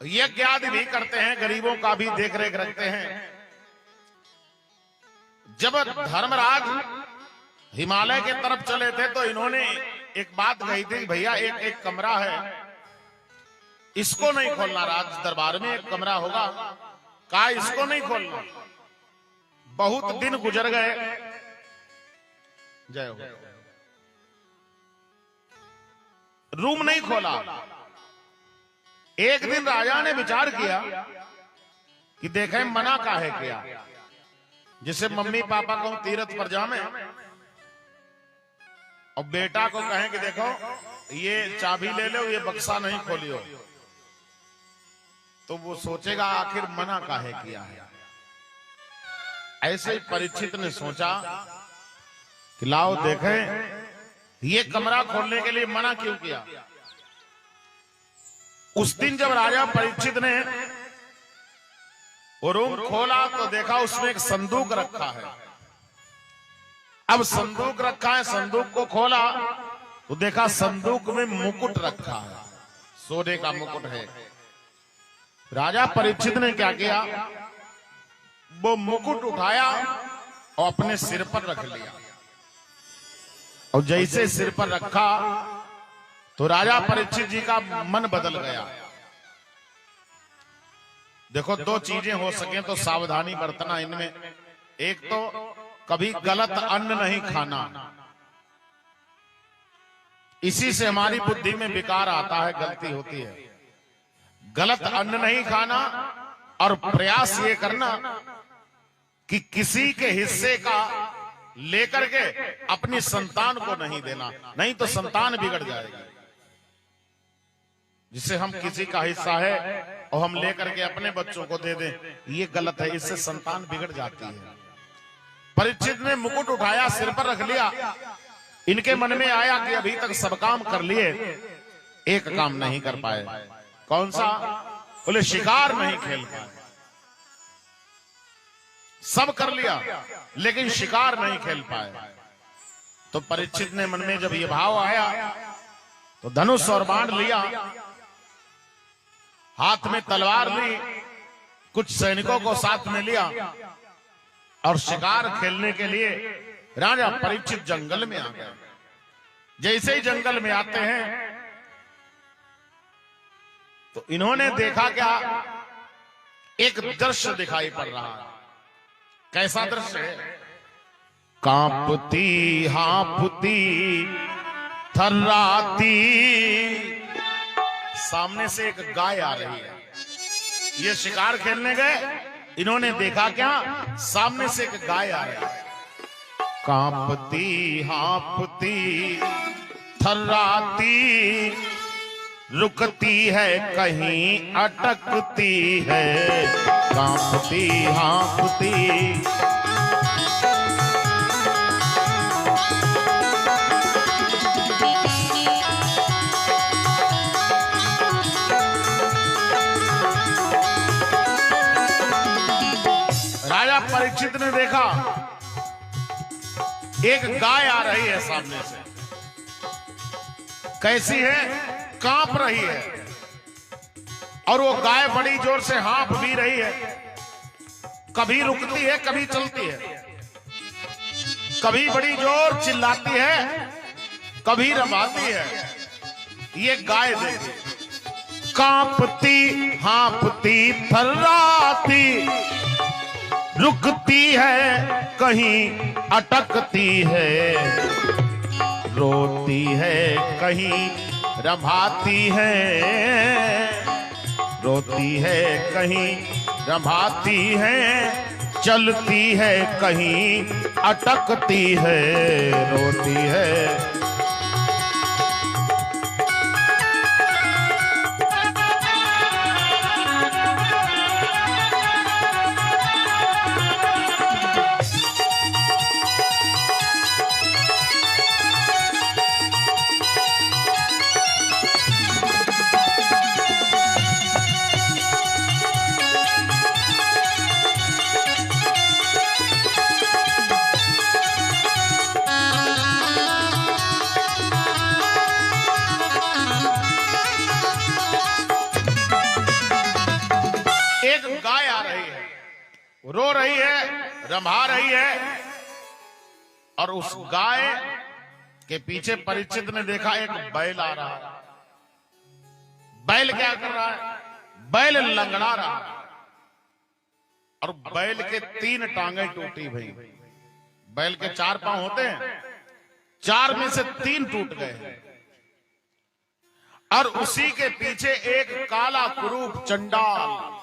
यज्ञ आदि भी करते हैं, गरीबों का भी देख रेख रखते हैं। जब धर्मराज हिमालय के तरफ चले थे तो इन्होंने एक बात कही थी, भैया एक कमरा है, इसको नहीं खोलना। राज दरबार में एक कमरा होगा, कहा इसको नहीं खोलना। बहुत दिन गुजर गए, जय हो, रूम नहीं खोला। एक दिन राजा ने विचार किया कि देखें मना काहे किया, जिसे मम्मी पापा को तीर्थ पर जामे और बेटा को कहें कि देखो ये चाबी ले लो, ये बक्सा नहीं खोलियो, तो वो सोचेगा आखिर मना काहे किया है। ऐसे ही परीक्षित ने सोचा कि लाओ देखें ये कमरा खोलने के लिए मना क्यों किया। उस दिन जब राजा परीक्षित ने वो रूम खोला तो देखा उसमें एक संदूक रखा है। अब संदूक रखा है, संदूक को खोला तो देखा संदूक में मुकुट रखा है, सोने का मुकुट है। राजा परीक्षित ने क्या किया, वो मुकुट उठाया और अपने सिर पर रख लिया। और जैसे सिर पर रखा तो राजा परीक्षित जी का मन बदल गया। देखो दो चीजें हो सके तो सावधानी बरतना इनमें। एक तो कभी गलत अन्न नहीं खाना, इसी से हमारी बुद्धि में विकार आता है, गलती होती है। गलत अन्न नहीं खाना और प्रयास ये करना कि किसी के हिस्से का लेकर के अपनी संतान को नहीं देना, नहीं तो संतान बिगड़ जाएगी। जिसे हम किसी का हिस्सा है और हम लेकर के अपने बच्चों को दे दें, ये गलत है, इससे संतान बिगड़ जाती है। परीक्षित ने मुकुट उठाया, सिर पर रख लिया। इनके मन में आया कि अभी तक सब काम कर लिए, एक काम नहीं कर पाए। कौन सा? बोले शिकार नहीं खेल पाए। सब कर लिया लेकिन शिकार नहीं खेल पाए। तो परीक्षित ने मन में जब ये भाव आया तो धनुष और बाण लिया, हाथ में तलवार ली, कुछ सैनिकों को साथ में लिया और शिकार खेलने के लिए राजा परीक्षित जंगल में आ गए। जैसे ही जंगल में आते हैं तो इन्होंने देखा क्या, एक दृश्य दिखाई पड़ रहा है। कैसा दृश्य है? कांपती हांफती थर्राती, सामने से एक गाय आ रही है। ये शिकार खेलने गए, इन्होंने देखा क्या, सामने से एक गाय आ रही है, कांपती हांपती थर्राती, रुकती है कहीं अटकती है, कांपती हांपती। राजा परीक्षित ने देखा एक गाय आ रही है सामने से, कैसी है, कांप रही है, और वो गाय बड़ी जोर से हाँफ भी रही है, कभी रुकती है कभी चलती है, कभी बड़ी जोर चिल्लाती है, कभी रमाती है। ये गाय देखिए, कांपती हांफती थर्राती, रुकती है कहीं अटकती है, रोती है कहीं रभाती है, रोती है कहीं रभाती है, चलती है कहीं अटकती है, रोती है। रो रही है, रंभा रही है, और उस गाय के पीछे परीक्षित ने देखा एक बैल आ रहा है। बैल क्या कर रहा है, बैल लंगड़ा रहा है, और बैल के 3 टांगे टूटी भई। बैल के 4 पांव होते हैं, 4 में से 3 टूट गए हैं, और उसी के पीछे एक काला कुरूप चंडाल,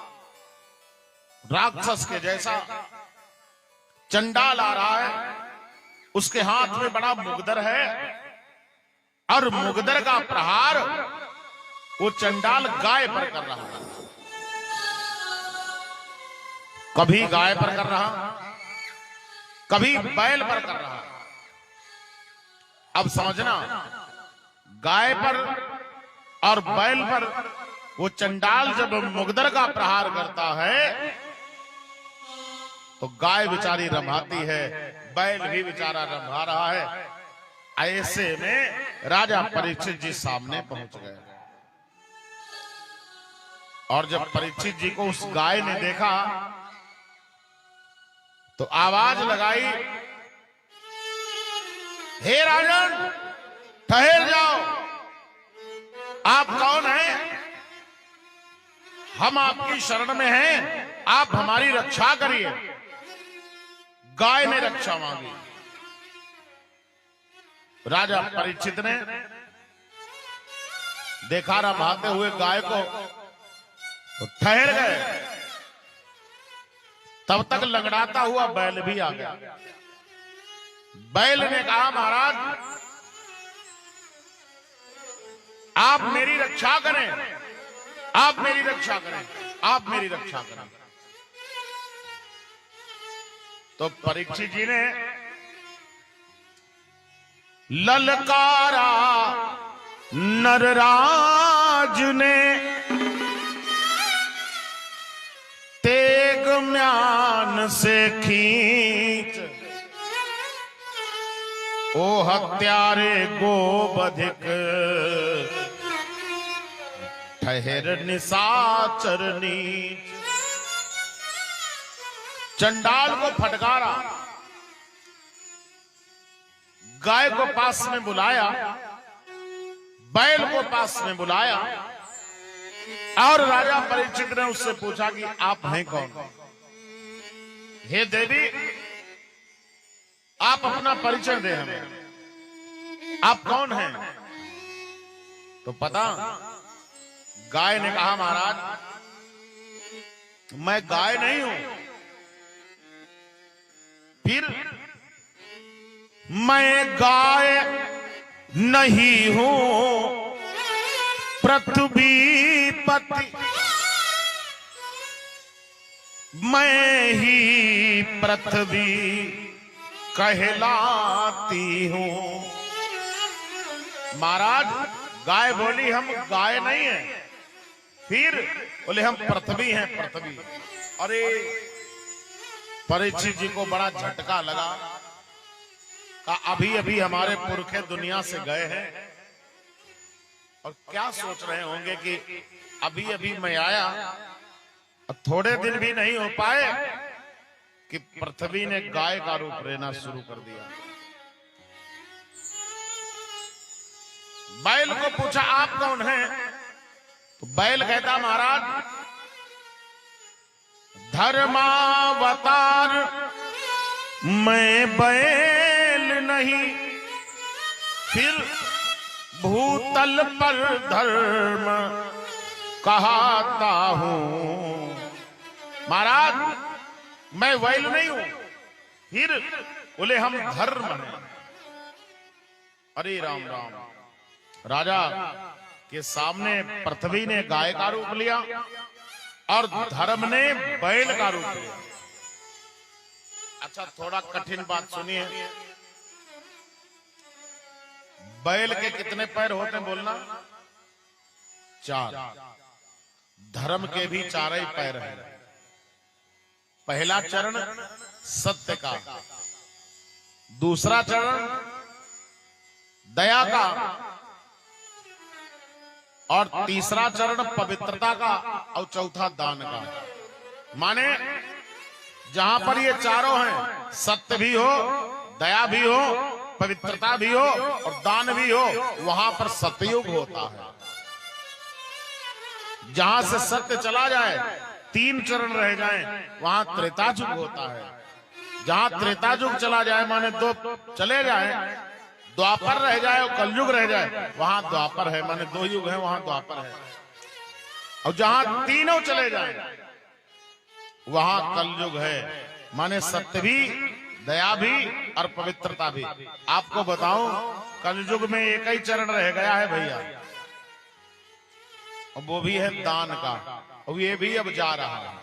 राक्षस के जैसा चंडाल आ रहा है। उसके हाथ में बड़ा मुगदर है, और मुगदर का प्रहार वो चंडाल गाय पर कर रहा है, कभी गाय पर कर रहा, कभी बैल पर कर रहा। अब समझना, गाय पर और बैल पर वो चंडाल जब मुगदर का प्रहार करता है तो गाय बेचारी रंभाती है, बैल भी बेचारा रंभा रहा है। ऐसे में राजा परीक्षित जी सामने पहुंच गए, और जब परीक्षित जी को उस गाय ने देखा तो आवाज लगाई, हे राजन ठहर जाओ, आप कौन हैं? हम आपकी शरण में हैं, आप हमारी रक्षा करिए। गाय ने रक्षा मांगी। राजा परीक्षित ने देखा रंभाते हुए गाय को तो ठहर गए। तब तक लंगड़ाता हुआ बैल भी आ गया। बैल ने कहा, महाराज आप मेरी रक्षा करें, आप मेरी रक्षा करें, आप मेरी रक्षा करें। तो परीक्षित जी ने ललकारा, नरराज ने तेग म्यान से खींच, ओ हत्यारे गोबधिक ठहर निशाचर नीच। चंडाल को फटकारा, गाय को पास में बुलाया, बैल को पास में बुलाया, और राजा परीक्षित ने उससे पूछा कि आप हैं कौन? हे देवी, आप अपना परिचय दें हमें, आप कौन हैं? तो पता, गाय ने कहा, महाराज मैं गाय नहीं हूं। फिर मैं गाय नहीं हूं, पृथ्वी पति मैं ही पृथ्वी कहलाती हूं। महाराज गाय बोली हम गाय नहीं हैं। फिर बोले हम पृथ्वी हैं, पृथ्वी। अरे परीक्षित जी को बड़ा झटका लगा। कहा अभी अभी हमारे पुरखे दुनिया से गए हैं और क्या सोच रहे होंगे कि अभी अभी मैं आया और थोड़े दिन भी नहीं हो पाए कि पृथ्वी ने गाय का रूप लेना शुरू कर दिया। बैल को पूछा आप कौन हैं? तो बैल कहता महाराज धर्मावतार मैं बैल नहीं, फिर भूतल पर धर्म कहता हूं। महाराज मैं बैल नहीं हूं। फिर बोले हम धर्म हैं। अरे राम राम। राजा के सामने पृथ्वी ने गाय का रूप लिया और धर्म ने बैल का रूप लिया। अच्छा थोड़ा कठिन बात सुनिए। बैल के कितने पैर होते हैं बोलना? 4। धर्म के भी 4 ही पैर हैं। पहला चरण सत्य का, दूसरा चरण दया का और तीसरा चरण पवित्रता का और चौथा दान का। माने जहां पर ये चारों हैं, सत्य भी हो, दया भी हो, पवित्रता भी हो और दान भी हो, वहां पर सतयुग होता है। जहां से सत्य चला जाए, 3 चरण रह जाएं, वहां त्रेतायुग होता है। जहां त्रेतायुग चला जाए माने 2 चले जाए, द्वापर रह जाए और कलयुग रह जाए, वहां द्वापर है। माने 2 युग है, वहां द्वापर है। और जहां तीनों चले जाए वहां कलयुग है। माने सत्य भी, दया भी और पवित्रता भी। आपको बताऊं कलयुग में एक ही चरण रह गया है भैया, और वो भी है दान का। और ये भी अब जा रहा है।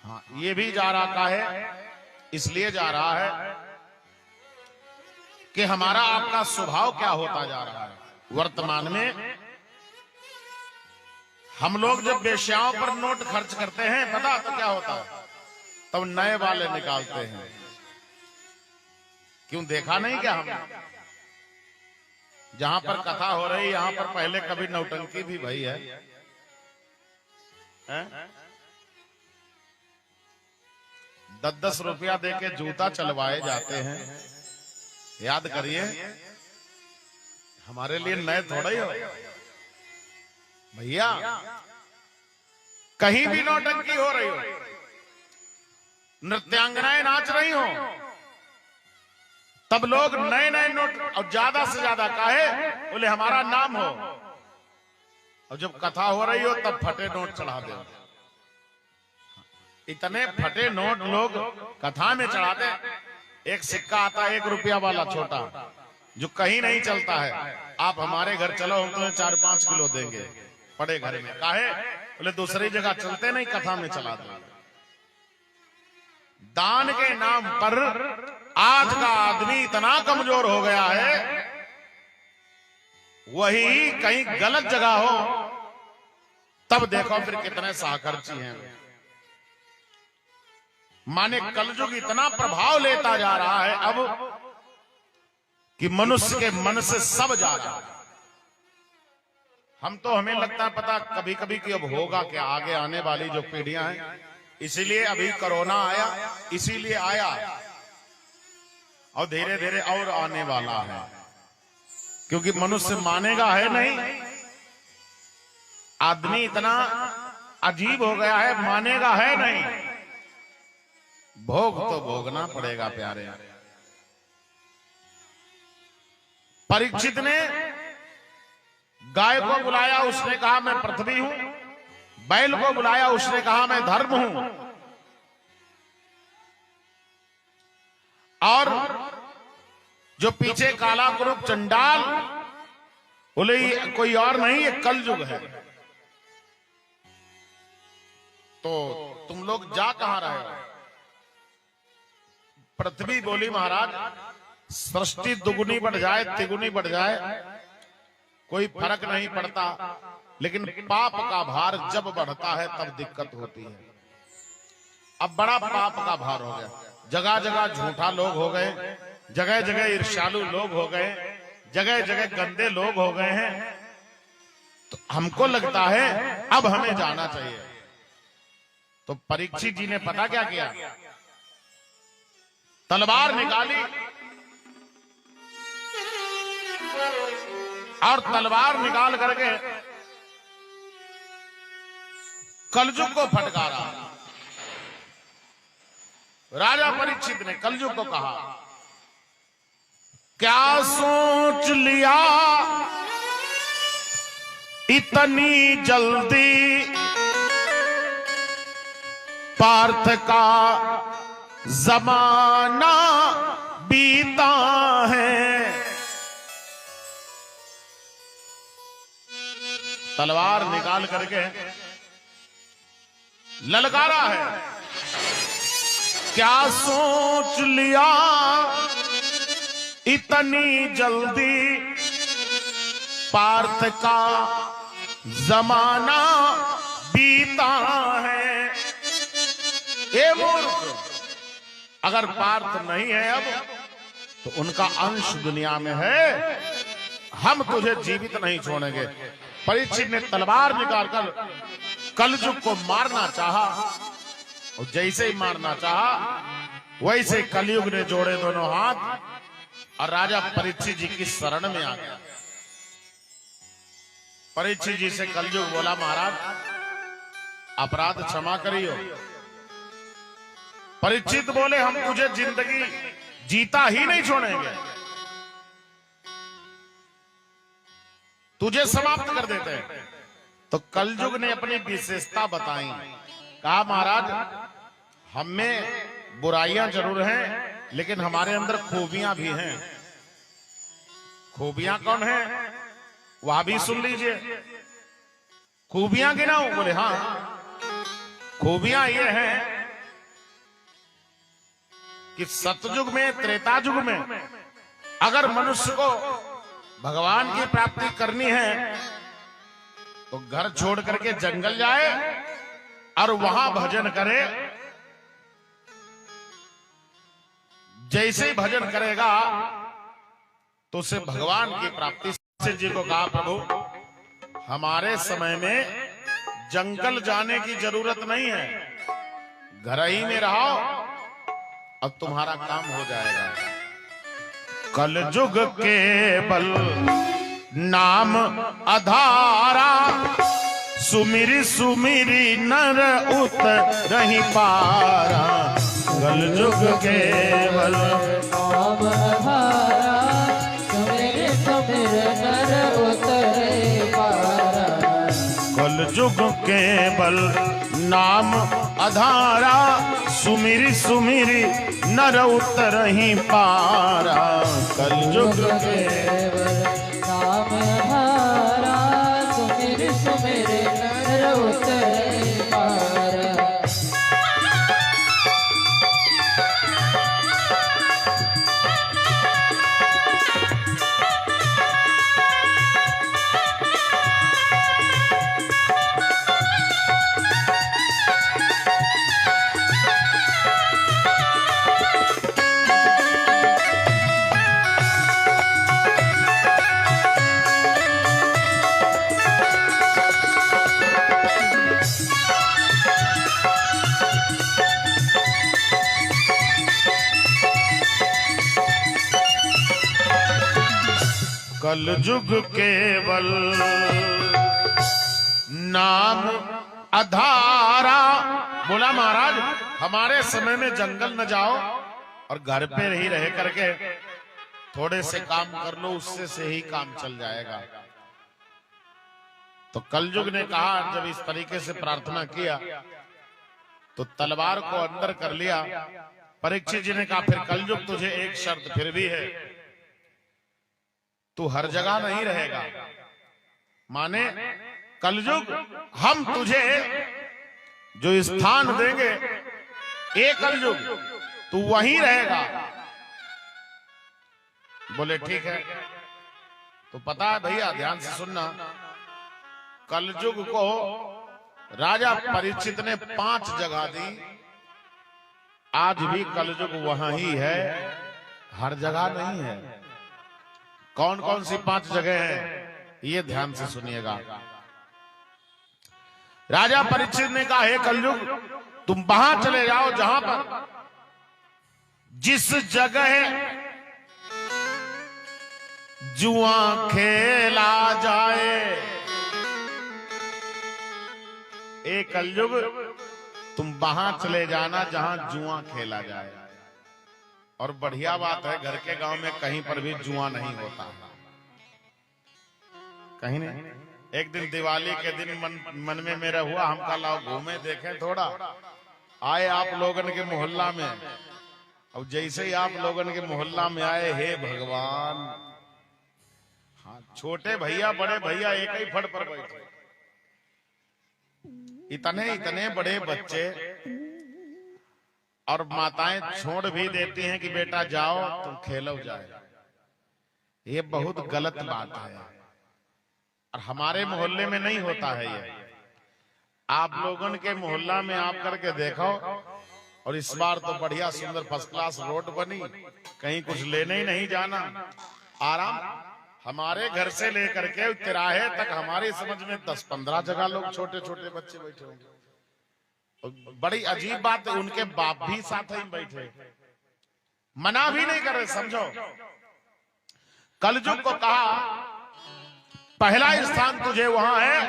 हाँ ये भी जा रहा है। इसलिए जा रहा है कि हमारा आपका स्वभाव क्या होता जा रहा है। वर्तमान में हम लोग जब वेश्याओं पर नोट खर्च करते हैं, पता तो क्या होता है? तब नए वाले निकालते हैं। क्यों देखा नहीं क्या हमने? जहां पर कथा हो रही यहां पर पहले कभी नौटंकी भी भई है? 10-10 रुपया देके जूता चलवाए जाते हैं। याद करिए, हमारे लिए नए थोड़ा ही हो भैया। कहीं भी नौटंकी हो रही हो, नृत्यांगनाएं नाच रही हो, तब लोग नए नए नोट और ज्यादा से ज्यादा काहे? बोले हमारा नाम हो। और जब कथा हो रही हो तब फटे नोट चढ़ा दे। इतने फटे नोट लोग कथा में चढ़ाते। एक सिक्का आता है 1 रुपया वाला छोटा, जो कहीं नहीं चलता है। आप हमारे घर चलो, हम तुम्हें 4-5 किलो देंगे पड़े घर में। काहे? बोले दूसरी जगह चलते नहीं, कथा में चला दो। दान के नाम पर आज का आदमी इतना कमजोर हो गया है, वही कहीं गलत जगह हो तब देखो फिर कितने साखर्ची हैं। माने कलयुग इतना प्रभाव लेता जा रहा है अब कि मनुष्य के मन से सब जा रहा है। हमें लगता है पता कभी कभी कि अब होगा क्या आगे आने वाली जो पीढ़ियां हैं। इसीलिए अभी कोरोना आया, इसीलिए आया और धीरे धीरे और आने वाला है। क्योंकि मनुष्य मानेगा है नहीं। आदमी इतना अजीब हो गया है, मानेगा है नहीं। भोग तो भोगना पड़ेगा प्यारे। परीक्षित ने गाय को बुलाया, उसने कहा मैं पृथ्वी हूं, बैल को बुलाया, उसने कहा मैं धर्म हूं। और जो पीछे काला कुरूप चंडाल बोले ये कोई और नहीं, ये कलयुग है। तो तुम लोग जा कहां रहे हो? पृथ्वी बोली महाराज सृष्टि दुगुनी बढ़ जाए तिगुनी बढ़ जाए कोई फर्क नहीं पड़ता, लेकिन पाप का भार जब बढ़ता है तब दिक्कत होती है। अब बड़ा पाप का भार हो गया, जगह जगह झूठा लोग हो गए, जगह जगह ईर्ष्यालु लोग हो गए, जगह जगह गंदे लोग हो गए हैं। तो हमको लगता है अब हमें जाना चाहिए। तो परीक्षित जी ने पता क्या किया, तलवार निकाली और तलवार निकाल करके कलयुग को फटकारा। राजा परीक्षित ने कलयुग को कहा, क्या सोच लिया इतनी जल्दी पार्थ का जमाना बीता है। तलवार निकाल करके ललकारा है, क्या सोच लिया इतनी जल्दी पार्थ का जमाना बीता है। ए मूर्ख, अगर पार्थ नहीं है अब तो उनका अंश दुनिया में है, हम तुझे जीवित नहीं छोड़ेंगे। परीक्षित ने तलवार निकालकर कलयुग को मारना चाहा, और जैसे ही मारना चाहा वैसे कलयुग ने जोड़े दोनों हाथ और राजा परीक्षित जी की शरण में आ गया। परीक्षित जी से कलयुग बोला, महाराज अपराध क्षमा करियो। परीक्षित बोले, हम तुझे जिंदगी जीता ही नहीं छोड़ेंगे, तुझे समाप्त कर देते हैं। तो कलयुग ने अपनी विशेषता बताई, कहा महाराज हम में बुराइयां जरूर हैं लेकिन हमारे अंदर खूबियां भी हैं। खूबियां कौन है वह भी सुन लीजिए। खूबियां गिनाऊं? बोले हाँ, खूबियां ये हैं कि सतयुग में त्रेता युग में अगर मनुष्य को भगवान की प्राप्ति करनी है तो घर छोड़ करके जंगल जाए और वहां भजन करे। जैसे ही भजन करेगा तो उसे भगवान की प्राप्ति। जी को कहा, प्रभु हमारे समय में जंगल जाने की जरूरत नहीं है, घर ही में रहो अब तुम्हारा काम हो जाएगा। कलयुग केवल नाम आधारा, सुमिरी सुमिरी नर उतरहि पारा। कलयुग केवल नाम आधारा, सुमिर सुमिर नर उतरे पारा। कलयुग केवल नाम आधारा, सुमिरी सुमिरी नर उतरहि पारा। कलयुग केवल नाम आधारा, सुमिर सुमिर नर उतरे पारा। कलयुग केवल नाम आधारा। बोला महाराज हमारे समय में जंगल न जाओ और घर पे ही रह करके थोड़े से काम कर लो, उससे से ही काम चल जाएगा। तो कलयुग ने कहा, जब इस तरीके से प्रार्थना किया तो तलवार को अंदर कर लिया। परीक्षित जी ने कहा, फिर कलयुग तुझे एक शर्त फिर भी है, तू हर जगह नहीं रहेगा। माने कलयुग हम तुझे जो स्थान देंगे, एक कलयुग तू वहीं रहेगा। बोले ठीक है। तो पता है भैया, ध्यान से सुनना, कलयुग को राजा परीक्षित ने 5 जगह दी। आज भी कलयुग वहां ही है, हर जगह नहीं है। कौन कौन सी 5 जगह हैं, ये ध्यान से सुनिएगा। राजा परीक्षित ने कहा, हे कलयुग, तुम वहां चले जाओ जहां पर जिस जगह जुआ खेला जाए। एक कलयुग तुम वहां चले जाना जहां जुआ खेला जाए। और बढ़िया बात है, घर के गांव में कहीं पर भी जुआ नहीं होता, कहीं नहीं। एक दिन दिवाली के दिन मन में मेरा हुआ, हम कल आओ घूमे देखें थोड़ा। आए आप लोगन के मोहल्ला में, और जैसे ही आप लोगन के मोहल्ला में आए, हे भगवान, हाँ, छोटे भैया बड़े भैया एक ही फड़ पर बैठे, इतने इतने बड़े बच्चे, और माताएं छोड़ भी देती हैं कि बेटा जाओ तुम खेलो जाए। ये बहुत गलत बात है, और हमारे मोहल्ले में नहीं होता है ये। आप लोगन के मोहल्ला में आप करके देखो। और इस बार तो बढ़िया सुंदर फर्स्ट क्लास रोड बनी, कहीं कुछ लेने ही नहीं जाना, आराम। हमारे घर से लेकर के तिराहे तक हमारी समझ में 10-15 जगह लोग छोटे छोटे बच्चे बैठे होंगे। बड़ी अजीब बात है, उनके बाप भी साथ ही बैठे, मना भी नहीं कर रहे। समझो, कलयुग को कहा, पहला स्थान तुझे वहां है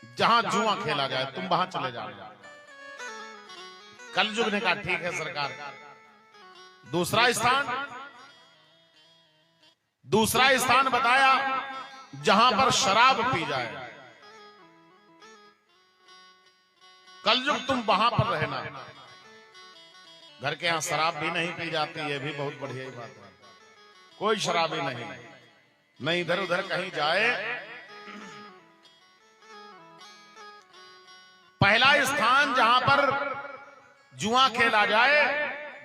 जहां जुआ खेला जाए, तुम वहां चले जाओ। कलयुग ने कहा, ठीक है सरकार। दूसरा स्थान बताया जहां पर शराब पी जाए। कलयुग तुम वहां पर रहना, घर के यहां शराब भी नहीं पी जाती, ये भी बहुत बढ़िया बात है। कोई शराबी नहीं इधर उधर कहीं जाए। पहला स्थान जहां पर जुआ खेला जाए,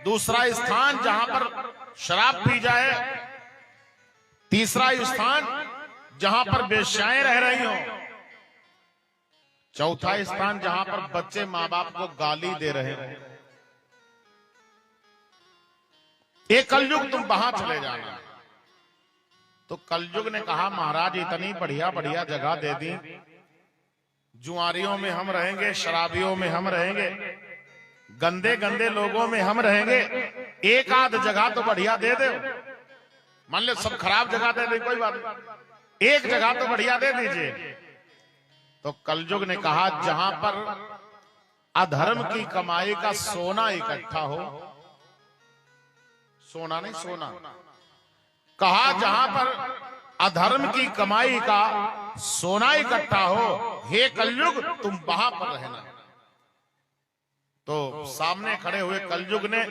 दूसरा स्थान जहां पर शराब पी जाए, तीसरा स्थान जहां पर बेश्याएं रह रही हो, चौथा स्थान जहां पर बच्चे माँ बाप को गाली दे रहे हो। एक कलयुग तुम वहां चले जाना। तो कलयुग ने कहा, महाराज इतनी बढ़िया बढ़िया जगह दे दी, जुआरियों में हम रहेंगे, शराबियों में हम रहेंगे, गंदे गंदे लोगों में हम रहेंगे, एक आध जगह तो बढ़िया दे दो। मान लो सब खराब जगह दे दे, कोई बात नहीं, एक जगह तो बढ़िया दे दीजिए। तो कलयुग ने कहा, जहां पर अधर्म की कमाई का सोना इकट्ठा हो, सोना नहीं सोना, कहा जहां पर अधर्म की कमाई का सोना इकट्ठा हो, हे कलयुग तुम वहां पर रहना। तो सामने खड़े हुए कलयुग ने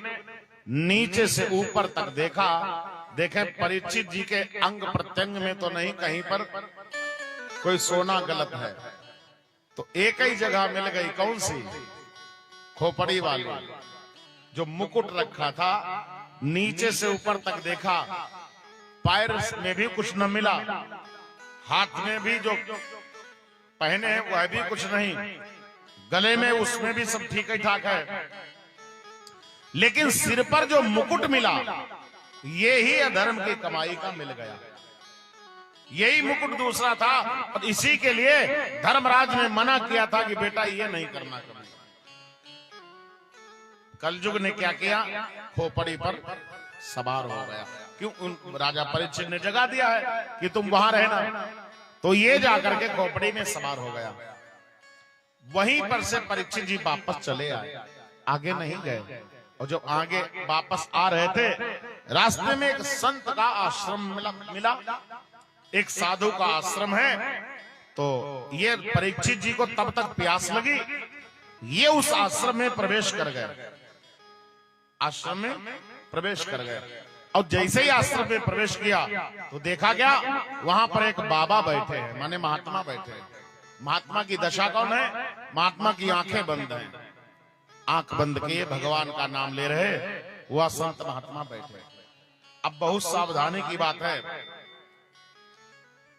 नीचे से ऊपर तक देखा, देखे परीक्षित जी के अंग प्रत्यंग में तो नहीं कहीं पर कोई सोना गलत है। तो एक ही जगह मिल गई, कौन सी? खोपड़ी वाली, जो मुकुट रखा था। नीचे से ऊपर तक देखा, पैर में भी कुछ न मिला, हाथ में भी जो पहने हैं वह भी कुछ नहीं, गले में उसमें भी सब ठीक ही ठाक है, लेकिन सिर पर जो मुकुट मिला, ये ही अधर्म की कमाई का मिल गया। यही मुकुट दूसरा था, और इसी के लिए धर्मराज ने मना किया था कि बेटा ये नहीं करना कभी। कलयुग ने क्या किया? खोपड़ी पर सवार हो गया। क्यों? राजा परीक्षित ने जगह दिया है कि तुम वहां रहना, तो ये जाकर के खोपड़ी में सवार हो गया। वहीं पर से परीक्षित जी वापस चले आए, आगे नहीं गए। और जो आगे वापस आ रहे थे, रास्ते में एक संत का आश्रम मिला। एक साधु का आश्रम है, तो ये परीक्षित जी को तब तक प्यास लगी, ये उस आश्रम में प्रवेश कर गए, आश्रम में प्रवेश कर गए। और जैसे ही आश्रम में प्रवेश किया तो देखा गया वहां पर एक बाबा बैठे हैं, माने महात्मा बैठे हैं। महात्मा की दशा कौन है? महात्मा की आंखें बंद हैं, आंख बंद किए भगवान का नाम ले रहे वह संत महात्मा बैठे। अब बहुत सावधानी की बात है,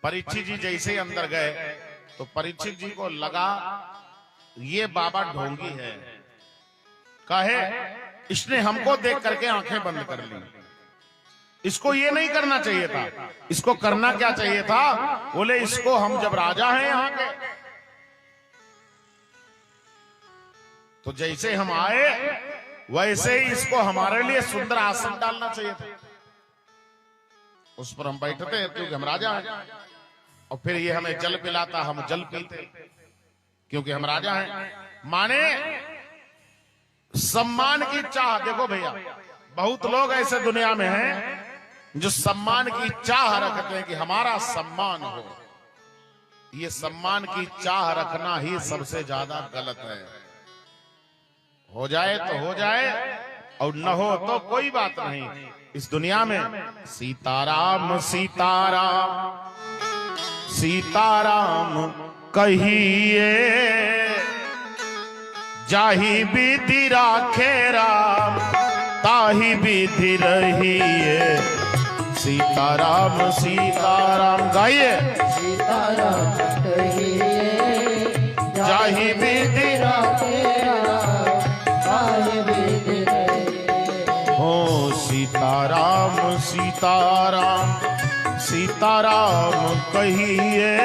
परीक्षित जी जैसे ही अंदर गए तो परीक्षित जी को लगा ये बाबा ढोंगी है, कहे इसने हमको देख करके आंखें बंद कर ली, इसको ये नहीं करना चाहिए था। इसको करना क्या चाहिए था? बोले इसको हम जब राजा हैं यहाँ के, तो जैसे हम आए वैसे ही इसको हमारे लिए सुंदर आसन डालना चाहिए था, उस पर हम बैठते हैं क्योंकि हम राजा हैं, और फिर ये हमें जल पिलाता, हम जल पीते क्योंकि हम राजा हैं। माने सम्मान की चाह। देखो भैया, बहुत लोग ऐसे दुनिया में हैं जो सम्मान की चाह रखते हैं कि हमारा सम्मान हो। ये सम्मान की चाह रखना ही सबसे ज्यादा गलत है। हो जाए तो हो जाए और न हो तो कोई बात नहीं। इस दुनिया में सीताराम सीताराम सीताराम कहिए, जाहि विधि राखे राम ताहि विधि रहिए। सीताराम सीताराम गाइए, सीताराम कहिए, जाहि विधि राखे राम ताहि विधि रहिए। हो सीताराम सीताराम सीताराम कहिए,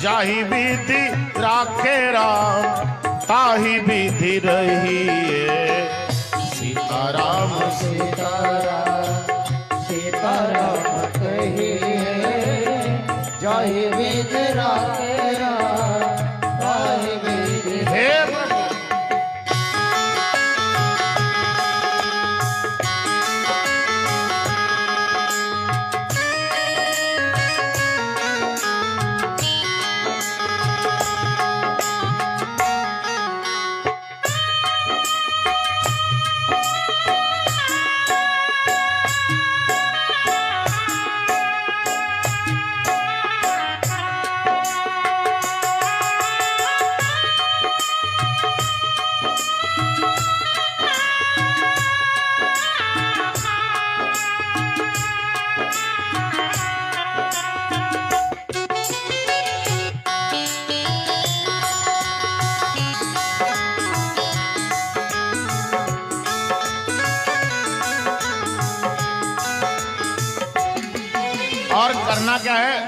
जाहि विधि राखे राम ताहि विधि रहिए। सीताराम सीताराम सीताराम कहिए, जाहि विधि राखे राम ताहि विधि हे और करना क्या है?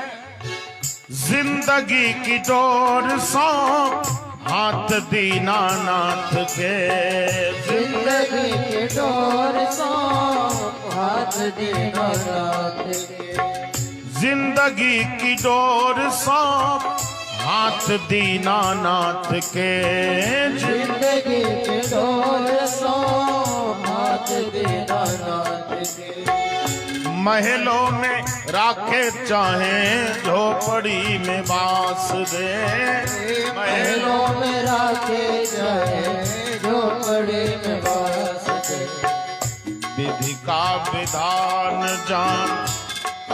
जिंदगी की डोर सौंप हाथ दीनानाथ के। जिंदगी के डोर सौंप हाथ दीनानाथ के। जिंदगी की डोर सौंप हाथ दीनानाथ के। जिंदगी के डोर सौंप हाथ दीनानाथ के। महलों में राखे चाहे झोपड़ी में बास दे। महलों में राखे चाहे झोपड़ी में बास दे। विधि का विधान जान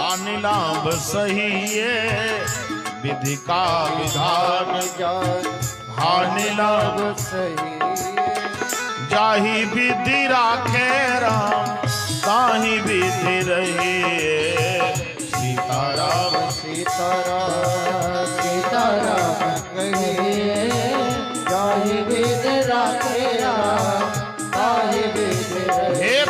अनिलाभ सही है। विधि का विधान जान हानिलाभ सही। जाहि विधि राखे राम ताहि विधि रहिए। सीताराम सीताराम सीताराम कहिए, जाहि विधि राखे राम ताहि विधि रहिए। हे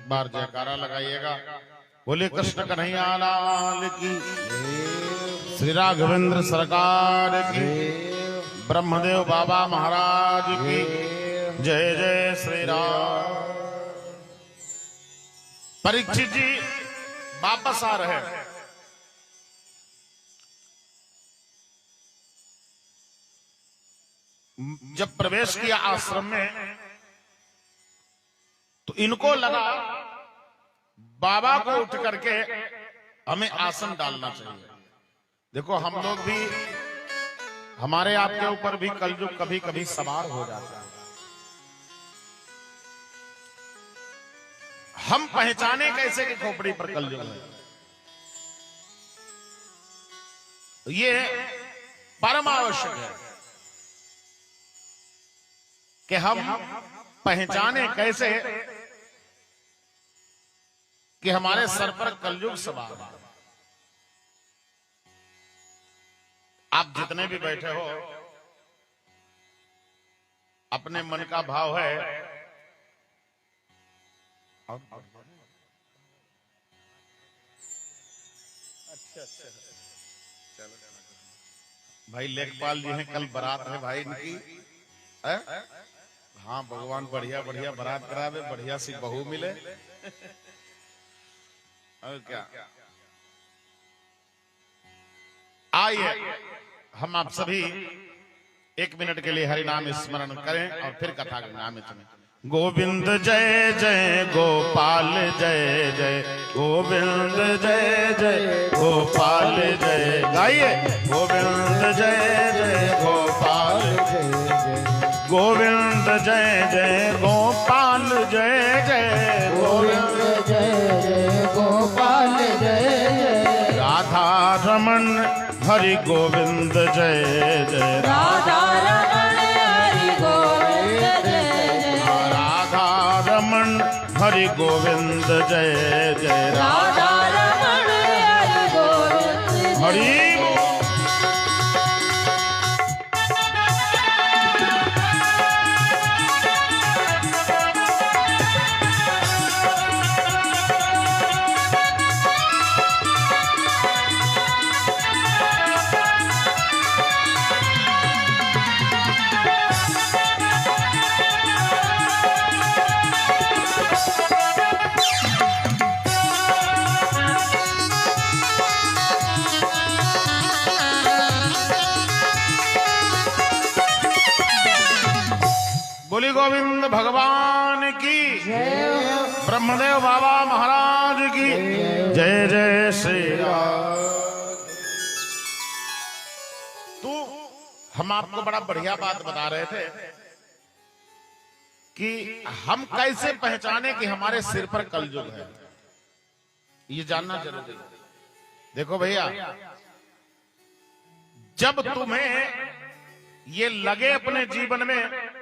एक बार जयकारा लगाइएगा। बोले कृष्ण कन्हैया लाल की, श्री राघवेंद्र सरकार की, ब्रह्मदेव बाबा महाराज की जय जय श्री राम। परीक्षित जी वापस आ रहे हैं। जब प्रवेश किया आश्रम में तो इनको लगा बाबा को उठ करके हमें आसन डालना चाहिए। देखो हम लोग भी, हमारे आपके ऊपर भी कलयुग कभी कभी सवार हो जाता है। हम पहचाने कैसे कि खोपड़ी पर कलयुग है? ये परम आवश्यक है कि हम पहचाने कैसे कि हमारे सर पर कलयुग सवार है। आप जितने भी बैठे हो, अपने मन का भाव है भाई लेखपाल जी हैं, कल बारात है भाई इनकी है? हाँ भगवान बढ़िया बढ़िया बारात करावे, बढ़िया सी बहू मिले और क्या। आइए हम आप सभी 1 मिनट के लिए हरि नाम स्मरण करें और फिर कथा गंगा में चलें। गोविंद जय जय गोपाल जय जय, गोविंद जय जय गोपाल जय। गाइए गोविंद जय जय गोपाल जय जय, गोविंद जय जय गोपाल जय जय, गोविंद जय जय गोपाल जय जय। राधा रमन हरि गोविंद जय जय, राधा रमण हरि गोविंद जय जय, राधा रमन हरि गोविंद जय जय, राधा रमण हरि गोविंद जय हरि बोली गोविंद भगवान की, ब्रह्मदेव बाबा महाराज की जय जय श्री राम। तो हम आपको बड़ा बढ़िया बात बता रहे थे कि हम कैसे पहचाने कि हमारे सिर पर कलयुग है, ये जानना जरूरी है। देखो भैया, जब तुम्हें ये लगे अपने जीवन में,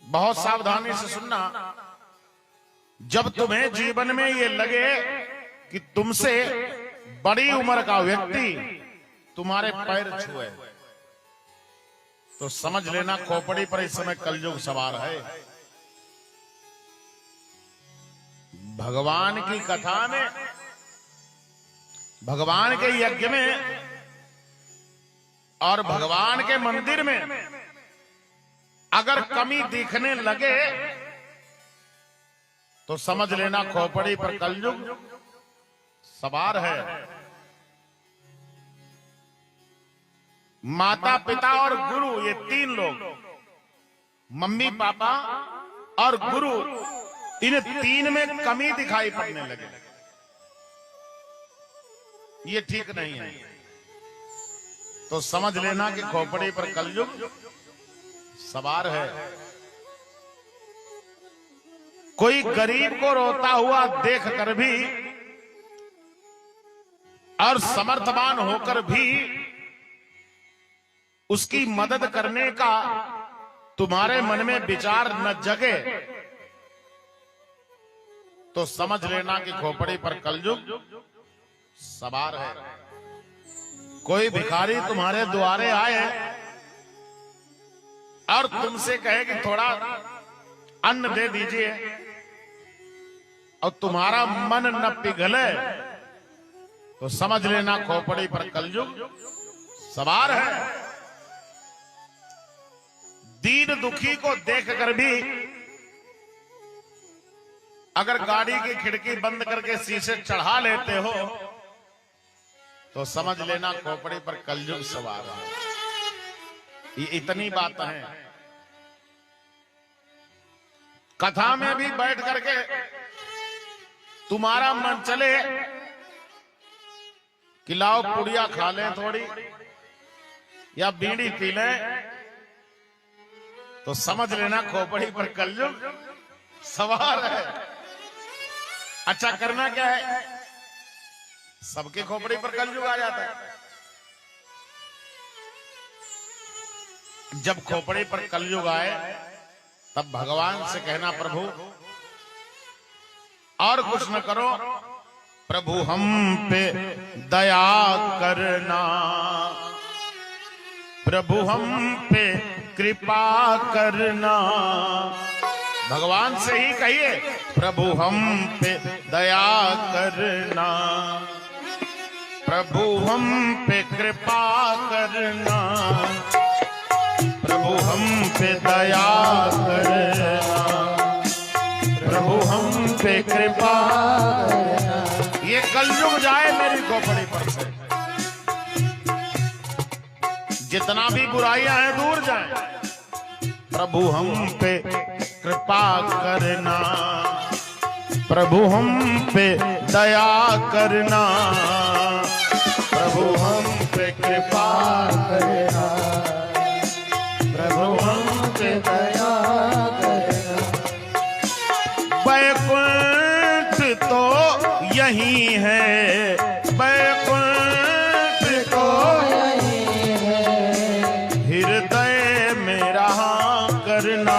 बहुत सावधानी से सुनना, जब तुम्हें जीवन में ये लगे कि तुमसे बड़ी उम्र का व्यक्ति तुम्हारे पैर छुए, तो समझ लेना खोपड़ी पर इस समय कलयुग सवार है। भगवान की कथा में, भगवान के यज्ञ में और भगवान के मंदिर में अगर कमी दिखने लगे तो समझ लेना खोपड़ी पर कलयुग सवार है। माता पिता और गुरु, ये 3 लोग, मम्मी पापा और गुरु, इन 3 में कमी दिखाई पड़ने लगे, ये ठीक नहीं है। तो समझ लेना कि खोपड़ी पर कलयुग सवार है। कोई गरीब को रोता हुआ देखकर भी और समर्थवान होकर भी उसकी मदद करने का तुम्हारे मन में विचार न जगे तो समझ लेना कि खोपड़ी पर कलयुग सवार है। कोई भिखारी तुम्हारे द्वारे आए और तुमसे कहे कि थोड़ा अन्न दे दीजिए और तुम्हारा मन न पिघले तो समझ लेना खोपड़ी पर कलयुग सवार है। दीन दुखी को देखकर भी अगर गाड़ी की खिड़की बंद करके शीशे चढ़ा लेते हो तो समझ लेना खोपड़ी पर कलयुग सवार है। ये इतनी बात है। कथा में भी बैठ करके तुम्हारा मन चले कि लाओ पुड़िया खा लें थोड़ी या बीड़ी पी लें तो समझ लेना खोपड़ी पर कलयुग सवार है। अच्छा करना क्या है, सबके खोपड़ी पर कलयुग आ जाता है। जब खोपड़ी पर कलयुग आए तब भगवान से कहना प्रभु और कुछ न करो, प्रभु हम पे दया करना, प्रभु हम पे कृपा करना। भगवान से ही कहिए प्रभु हम पे दया करना, प्रभु हम पे कृपा करना, प्रभु हम पे दया करना, प्रभु हम पे कृपा करना। ये कलयुग जाए मेरी खोपड़ी पर से, जितना भी बुराइयां हैं दूर जाए। प्रभु हम पे कृपा करना, प्रभु हम पे दया करना, प्रभु हम पे कृपा करना, प्रभु हम पे दया करना। बैकुंठ तो यही है, बैकुंठ तो यही है, हृदय में रहा करना,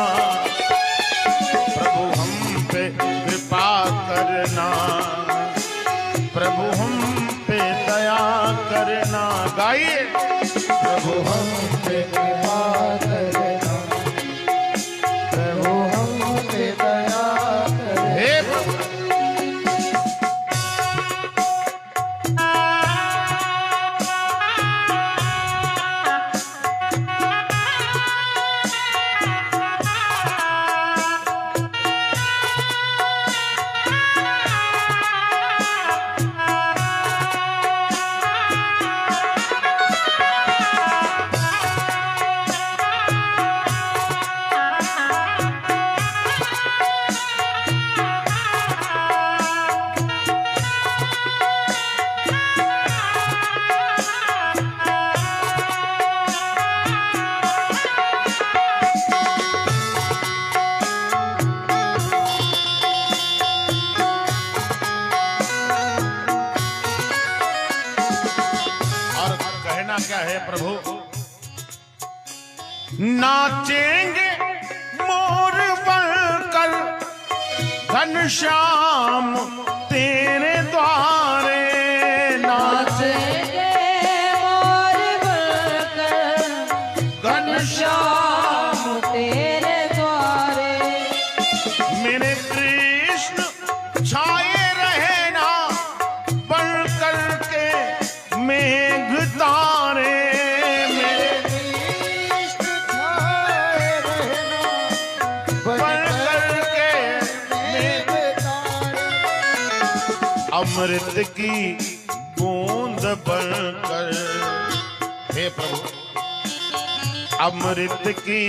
प्रभु हम पे कृपा करना, प्रभु हम पे दया करना। गाइए प्रभु हम पे कृपा करना, प्रभु हम पे दया करना। हे प्रभु क्या है प्रभु, नाचेंगे मोर बनकर घनश्याम तेरे द्वारे, नाचेंगे मोर बनकर घनश्याम तेरे द्वारे। मेरे कृष्ण छाए रहना बनकर के मेघ तारे, मेरे कृष्ण छाए रहना बनकर के मेघ तारे। अमृत की बूंद बनकर, हे प्रभु अमृत की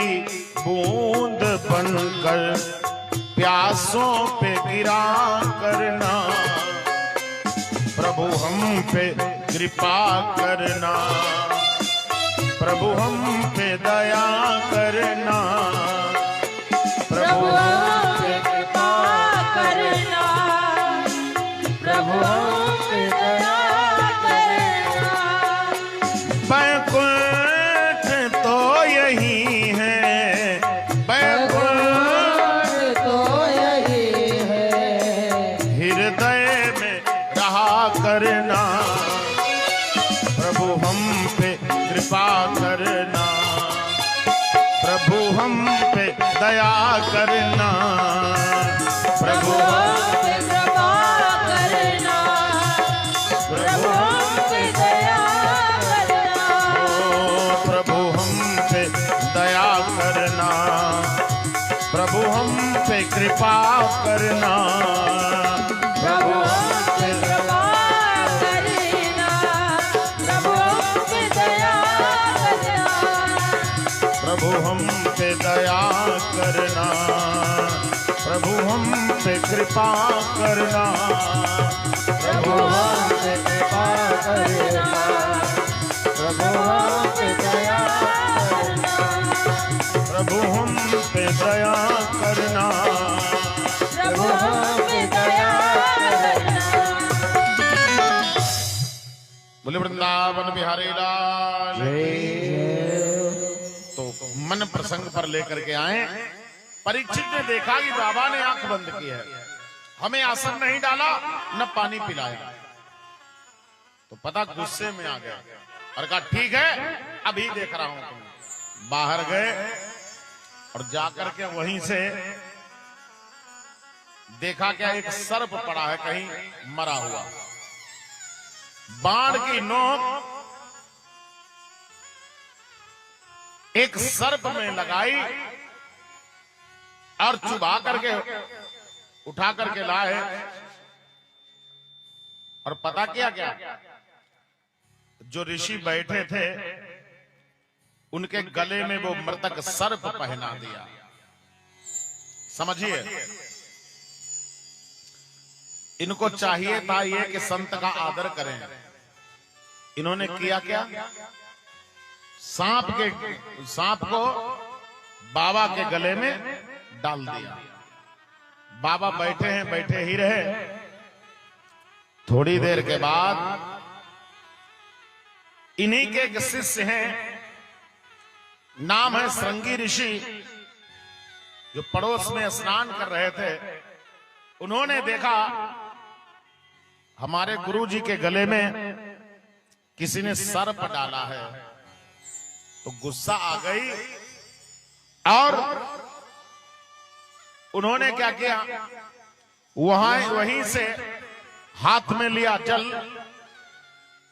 बूंद बनकर प्यासों पे गिरा करना, प्रभु हम पे कृपा करना, प्रभु हम पे दया करना, प्रभु हम पे कृपा करना, प्रभु हम पे दया करना। बैकुंठ तो यही है, बैकुंठ तो यही है, हृदय में रहा करना, प्रभु हम पे कृपा करना, प्रभु हम पे दया करना, कृपा करना। प्रभु हम पे कृपा करना, प्रभु हम पे दया करना, प्रभु हम पे दया करना, प्रभु हम पे कृपा करना, प्रभु हम पे कृपा करना, प्रभु हम पे दया करना, प्रभु हम पे दया करना। प्रभु हम पे दया करना। बोले वृंदावन बिहारी लाल तो मन प्रसंग पर लेकर के आए। परीक्षित ने देखा कि बाबा ने आंख बंद की है, हमें आसन नहीं डाला, न पानी पिलाया, तो पता गुस्से में आ गया और कहा ठीक है अभी देख रहा हूं तुम। बाहर गए और जाकर के वहीं से देखा क्या एक सर्प पड़ा है कहीं मरा हुआ, बाण की नोक एक सर्प में लगाई और चुभा करके उठा करके लाए और पता किया क्या, जो ऋषि बैठे थे उनके गले में वो मृतक सर्प पहना दिया। समझिए, इनको चाहिए था ये कि संत का आदर करें, इन्होंने किया क्या, सांप को बाबा के गले में डाल दिया। बाबा बैठे हैं, बैठे ही रहे। थोड़ी देर के बाद इन्हीं के एक शिष्य हैं, नाम है श्रृंगी ऋषि, जो पड़ोस में स्नान कर रहे थे। उन्होंने देखा हमारे गुरुजी के गले में किसी ने सर्प डाला है, तो गुस्सा आ गई और उन्होंने क्या किया, वहीं से हाथ में लिया जल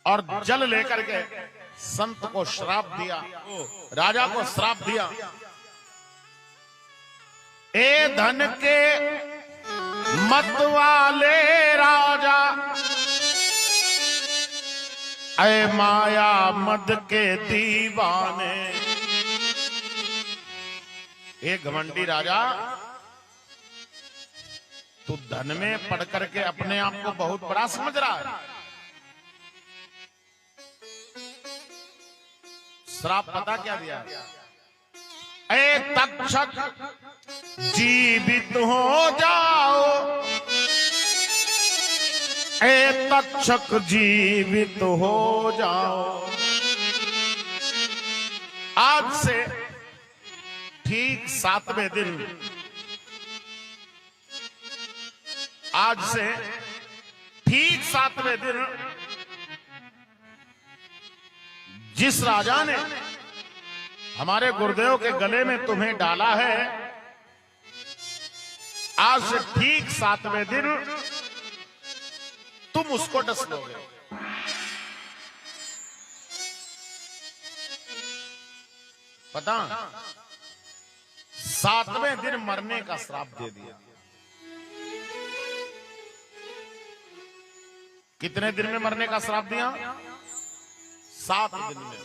और जल लेकर के संत को श्राप दिया, राजा को श्राप दिया। ए धन के मत वाले राजा, ऐ माया मद के दीवाने। ए घमंडी राजा, तू धन में पढ़ करके अपने आप को बहुत बड़ा समझ रहा है। श्राप पता क्या दिया, ए तक्षक जीवित हो जाओ, ए तक्षक जीवित हो जाओ। आज से ठीक 7वें दिन, आज से ठीक 7वें दिन जिस राजा ने हमारे गुरुदेव के गले में तुम्हें डाला है, आज से ठीक 7वें दिन तुम उसको डस लोगे। पता, 7वें दिन मरने का श्राप दे दिया। कितने दिन में मरने का श्राप दिया? 7 दिन में।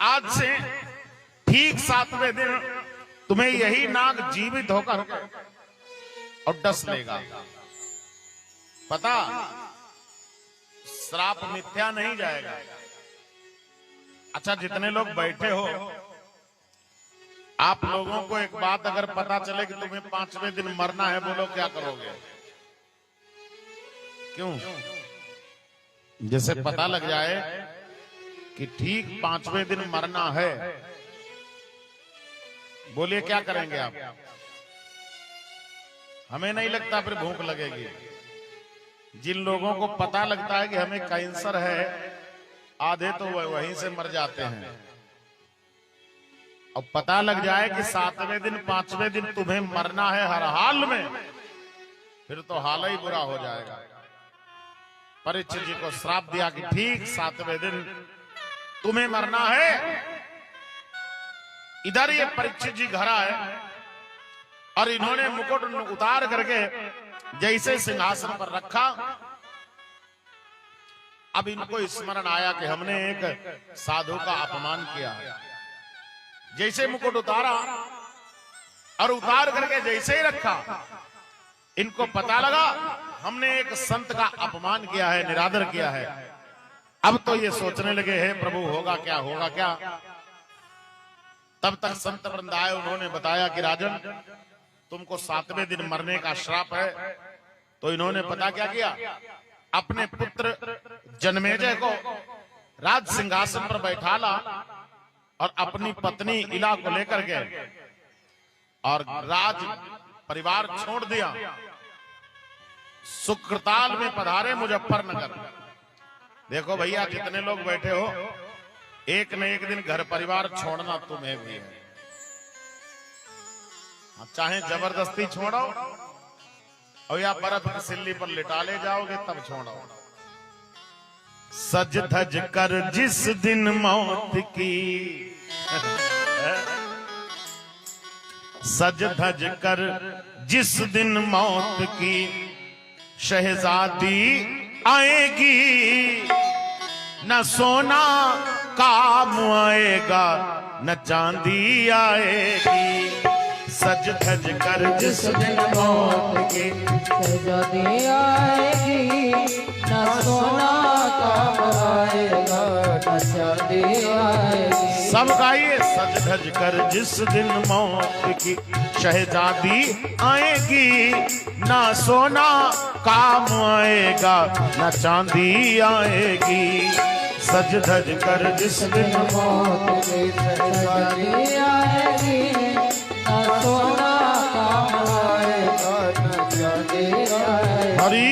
आज से ठीक 7वें दिन तुम्हें यही नाग जीवित होकर और डस लेगा। पता, श्राप मिथ्या नहीं जाएगा। अच्छा, जितने लोग बैठे हो, आप लोगों को एक बात अगर पता चले कि तुम्हें 5वें दिन मरना है, बोलो क्या करोगे? क्यों? जैसे पता लग जाए कि ठीक 5वें दिन मरना है, बोलिए क्या करेंगे आप? हमें नहीं लगता फिर भूख लगेगी। जिन लोगों को पता लगता है कि हमें कैंसर है, आधे तो वहीं से मर जाते हैं। अब पता लग जाए कि 7वें दिन 5वें दिन तुम्हें मरना है हर हाल में, फिर तो हाल ही बुरा हो जाएगा। परीक्षित जी को श्राप दिया कि ठीक 7वें दिन तुम्हें मरना है, इधर ये परीक्षित जी घर आए और इन्होंने मुकुट उतार करके जैसे सिंहासन पर रखा। अब इनको स्मरण आया कि हमने एक साधु का अपमान किया। जैसे मुकुट उतारा और उतार करके जैसे ही रखा, इनको पता लगा हमने एक संत का अपमान किया है, निरादर किया है। अब तो ये सोचने लगे हैं प्रभु होगा क्या, होगा क्या। तब तक संत वृंद आए, उन्होंने बताया कि राजन तुमको 7वें दिन मरने का श्राप है। तो इन्होंने पता क्या किया, अपने पुत्र जन्मेजय को राज सिंहासन पर बैठा ला और अपनी पत्नी इला को लेकर गए और राज परिवार छोड़ दिया। सुकृताल में पधारे मुजफ्फरनगर। देखो भैया, जितने लोग बैठे हो, एक न एक दिन घर परिवार छोड़ना तुम्हें भी है। चाहे जबरदस्ती छोड़ो और या बर्फ की सिल्ली पर लिटा ले जाओगे तब छोड़ो। सज धज कर जिस दिन मौत की, सज धज कर जिस दिन मौत की शहजादी आएगी, न सोना काम आएगा न चांदी आएगी। सज धज कर जिस दिन मौत की शहजादी आएगी, न सोना काम आएगा न चांदी आएगी। सब गाइए, सज धज कर जिस दिन मौत की शहजादी आएगी, ना सोना काम आएगा न चांदी आएगी। सज धज कर जिस दिन मौत की शहजादी आएगी, न सोना काम आएगा न चांदी आएगी। हरी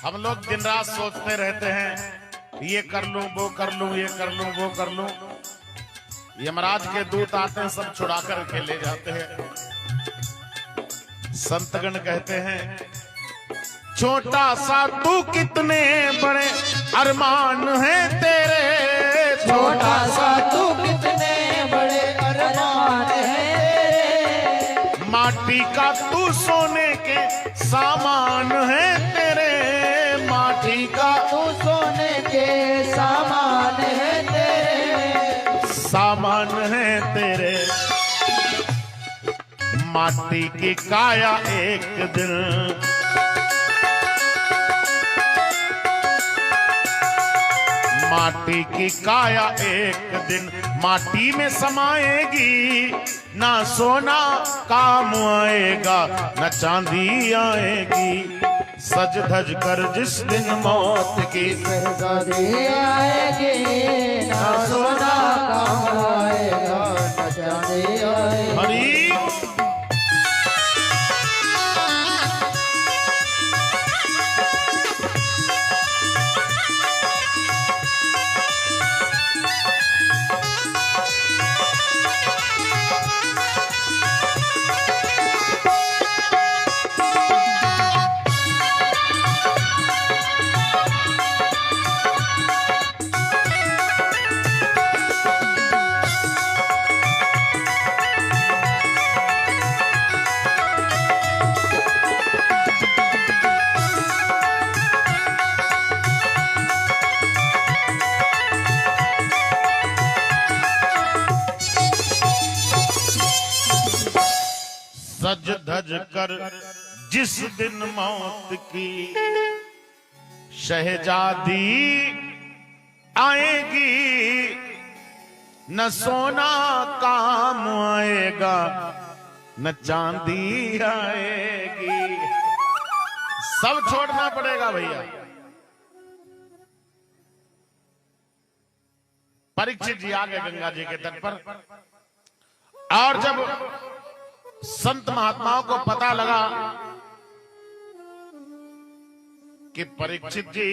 हम लोग दिन रात सोचते रहते हैं ये कर लूं, वो कर लूं, ये कर लूं, वो कर लूं। यमराज के दूत आते हैं, सब छुड़ा कर के ले जाते हैं। संतगण कहते हैं छोटा सा तू कितने बड़े अरमान है तेरे, छोटा सा तू कितने बड़े अरमान है तेरे। माटी का तू सोने के सामान है तेरे, माटी का तू सोने के सामान है तेरे, सामान है तेरे। माटी की काया एक दिन, माटी की काया एक दिन माटी में समाएगी, ना सोना काम आएगा न चांदी आएगी। सज धज कर जिस दिन मौत की शहजादी आएगी, ना सोना काम आएगा न चांदी आएगी। हरी सज धज कर जिस दिन मौत की शहजादी आएगी, न सोना काम आएगा न चांदी आएगी, सब छोड़ना पड़ेगा भैया। परीक्षित जी आ गए गंगा जी के तट पर, और जब संत महात्माओं को पता लगा कि परीक्षित जी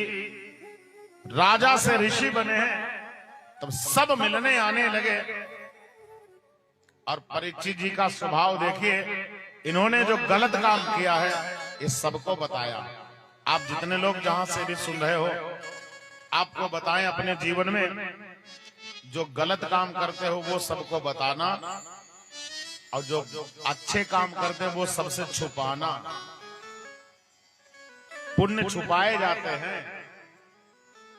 राजा से ऋषि बने हैं, तब सब मिलने आने लगे। और परीक्षित जी का स्वभाव देखिए, इन्होंने जो गलत काम किया है ये सबको बताया। आप जितने लोग जहां से भी सुन रहे हो, आपको बताएं अपने जीवन में जो गलत काम करते हो वो सबको बताना, और जो अच्छे काम करते हैं वो सबसे छुपाना। पुण्य छुपाए जाते हैं,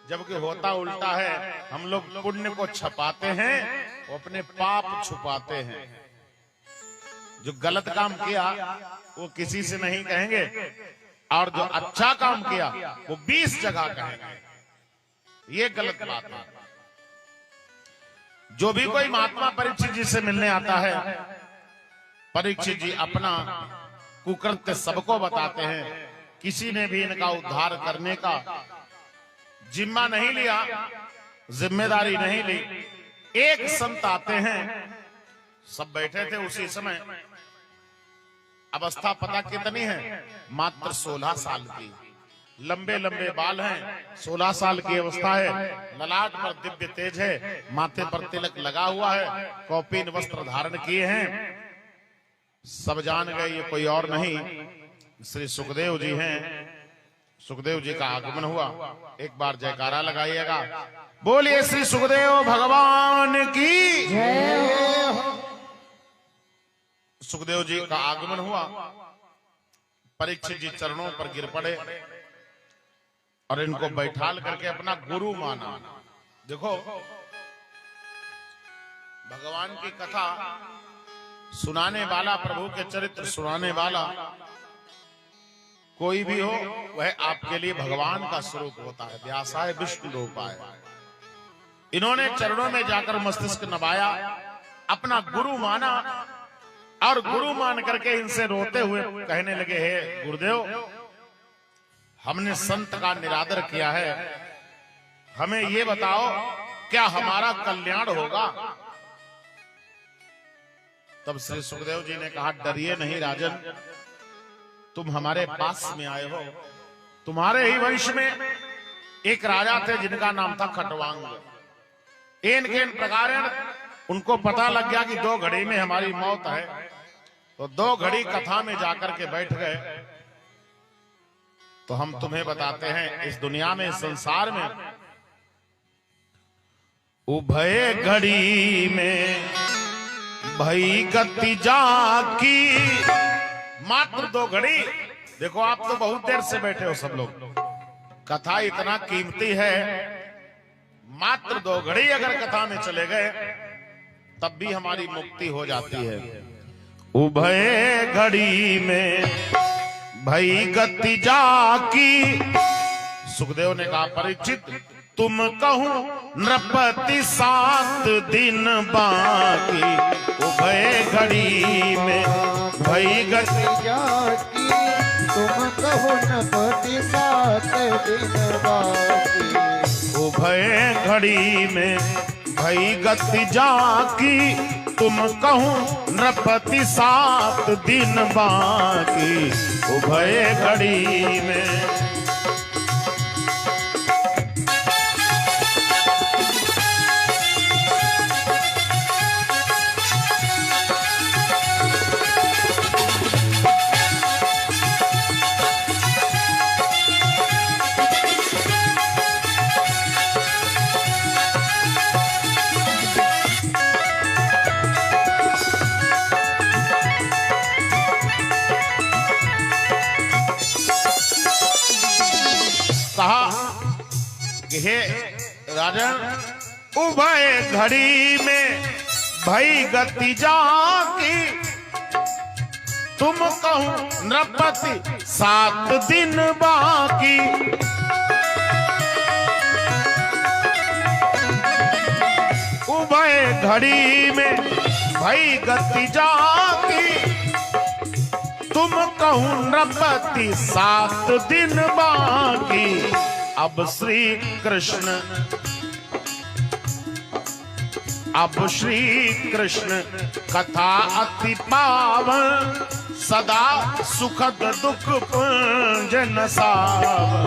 जबकि होता उल्टा है। हम लोग पुण्य को छुपाते हैं, वो अपने पाप छुपाते हैं। जो गलत काम किया वो किसी से नहीं कहेंगे, और जो अच्छा काम किया वो 20 जगह कहेंगे। ये गलत बात है। जो भी कोई महात्मा परीक्षित जी से मिलने आता है, परीक्षित जी अपना कुकृत्य सबको बताते हैं। किसी ने भी इनका उद्धार करने का जिम्मा नहीं लिया, जिम्मेदारी नहीं ली। एक संत आते हैं, सब बैठे थे उसी समय। अवस्था पता कितनी है? मात्र 16 साल की। लंबे लंबे बाल हैं, 16 साल की अवस्था है। ललाट पर दिव्य तेज है, माथे पर तिलक लगा हुआ है, कौपीन वस्त्र धारण किए हैं। सब जान गए ये कोई और नहीं श्री सुखदेव जी हैं। सुखदेव जी का आगमन हुआ। एक बार जयकारा लगाइएगा, बोलिए श्री सुखदेव भगवान की जय। सुखदेव जी का आगमन हुआ। परीक्षित जी चरणों पर गिर पड़े और इनको बैठाल करके अपना गुरु माना। देखो, भगवान की कथा सुनाने वाला, प्रभु के चरित्र सुनाने वाला कोई भी हो, वह आपके लिए भगवान का स्वरूप होता है। व्यासाय विष्णु रूपाय। इन्होंने चरणों में जाकर मस्तिष्क नवाया, अपना गुरु माना, और गुरु मान करके इनसे रोते हुए कहने लगे, हे गुरुदेव, हमने संत का निरादर किया है, हमें ये बताओ क्या हमारा कल्याण होगा? तब श्री सुखदेव जी ने कहा, डरिए नहीं राजन, तुम हमारे पास में आए हो। तुम्हारे ही वंश में एक राजा थे जिनका नाम था खटवांग। इन प्रकार उनको पता लग गया कि 2 घड़ी में हमारी मौत है, तो 2 घड़ी कथा में जाकर के बैठ गए। तो हम तुम्हें बताते हैं, इस दुनिया में, संसार में उभय घड़ी में भई गति जाकी। मात्र 2 घड़ी। देखो, आप तो बहुत देर से बैठे हो सब लोग, कथा इतना कीमती है। मात्र 2 घड़ी अगर कथा में चले गए तब भी हमारी मुक्ति हो जाती है। उभय घड़ी में भई गति जाकी। सुखदेव ने कहा, परीक्षित, तुम कहूं नृपति 7 दिन बाकी। उभय घड़ी में भई गति जाकी, तुम कहो नृपति 7 दिन बाकी। उभय घड़ी में भई गति जाकी, तुम कहूं नृपति 7 दिन बाकी। उभय घड़ी में हे राजन, उभय घड़ी में भई गति जाकी, तुम कहूं नृपति 7 दिन बाकी। उभय घड़ी में भई गति जाकी, तुम कहूं नृपति 7 दिन बाकी। अब श्री कृष्ण कथा अति पावन, सदा सुखद दुख पुंजन सावन।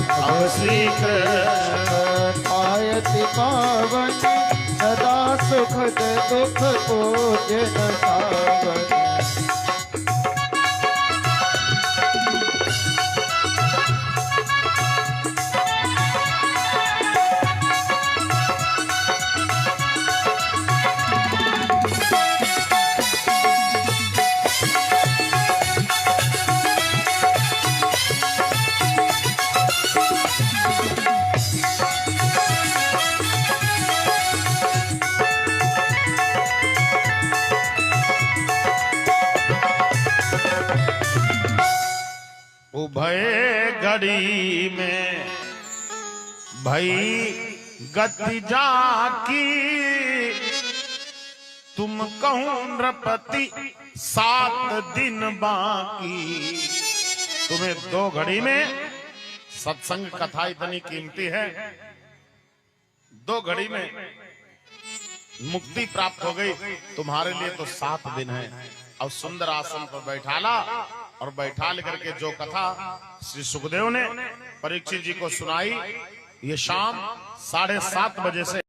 अब श्री कृष्ण आयति पावन, सदा सुखद दुख पूजन सावन। उभय घड़ी में भई गति जाकी, तुम कहूं नृपति 7 दिन बाकी। तुम्हें 2 घड़ी में सत्संग कथा इतनी कीमती है, 2 घड़ी में मुक्ति प्राप्त हो गई, तुम्हारे लिए तो 7 दिन है। अब सुंदर आसन पर बैठाला और बैठा लेकर के जो कथा श्री सुखदेव ने परीक्षित जी को सुनाई, ये शाम 7:30 बजे से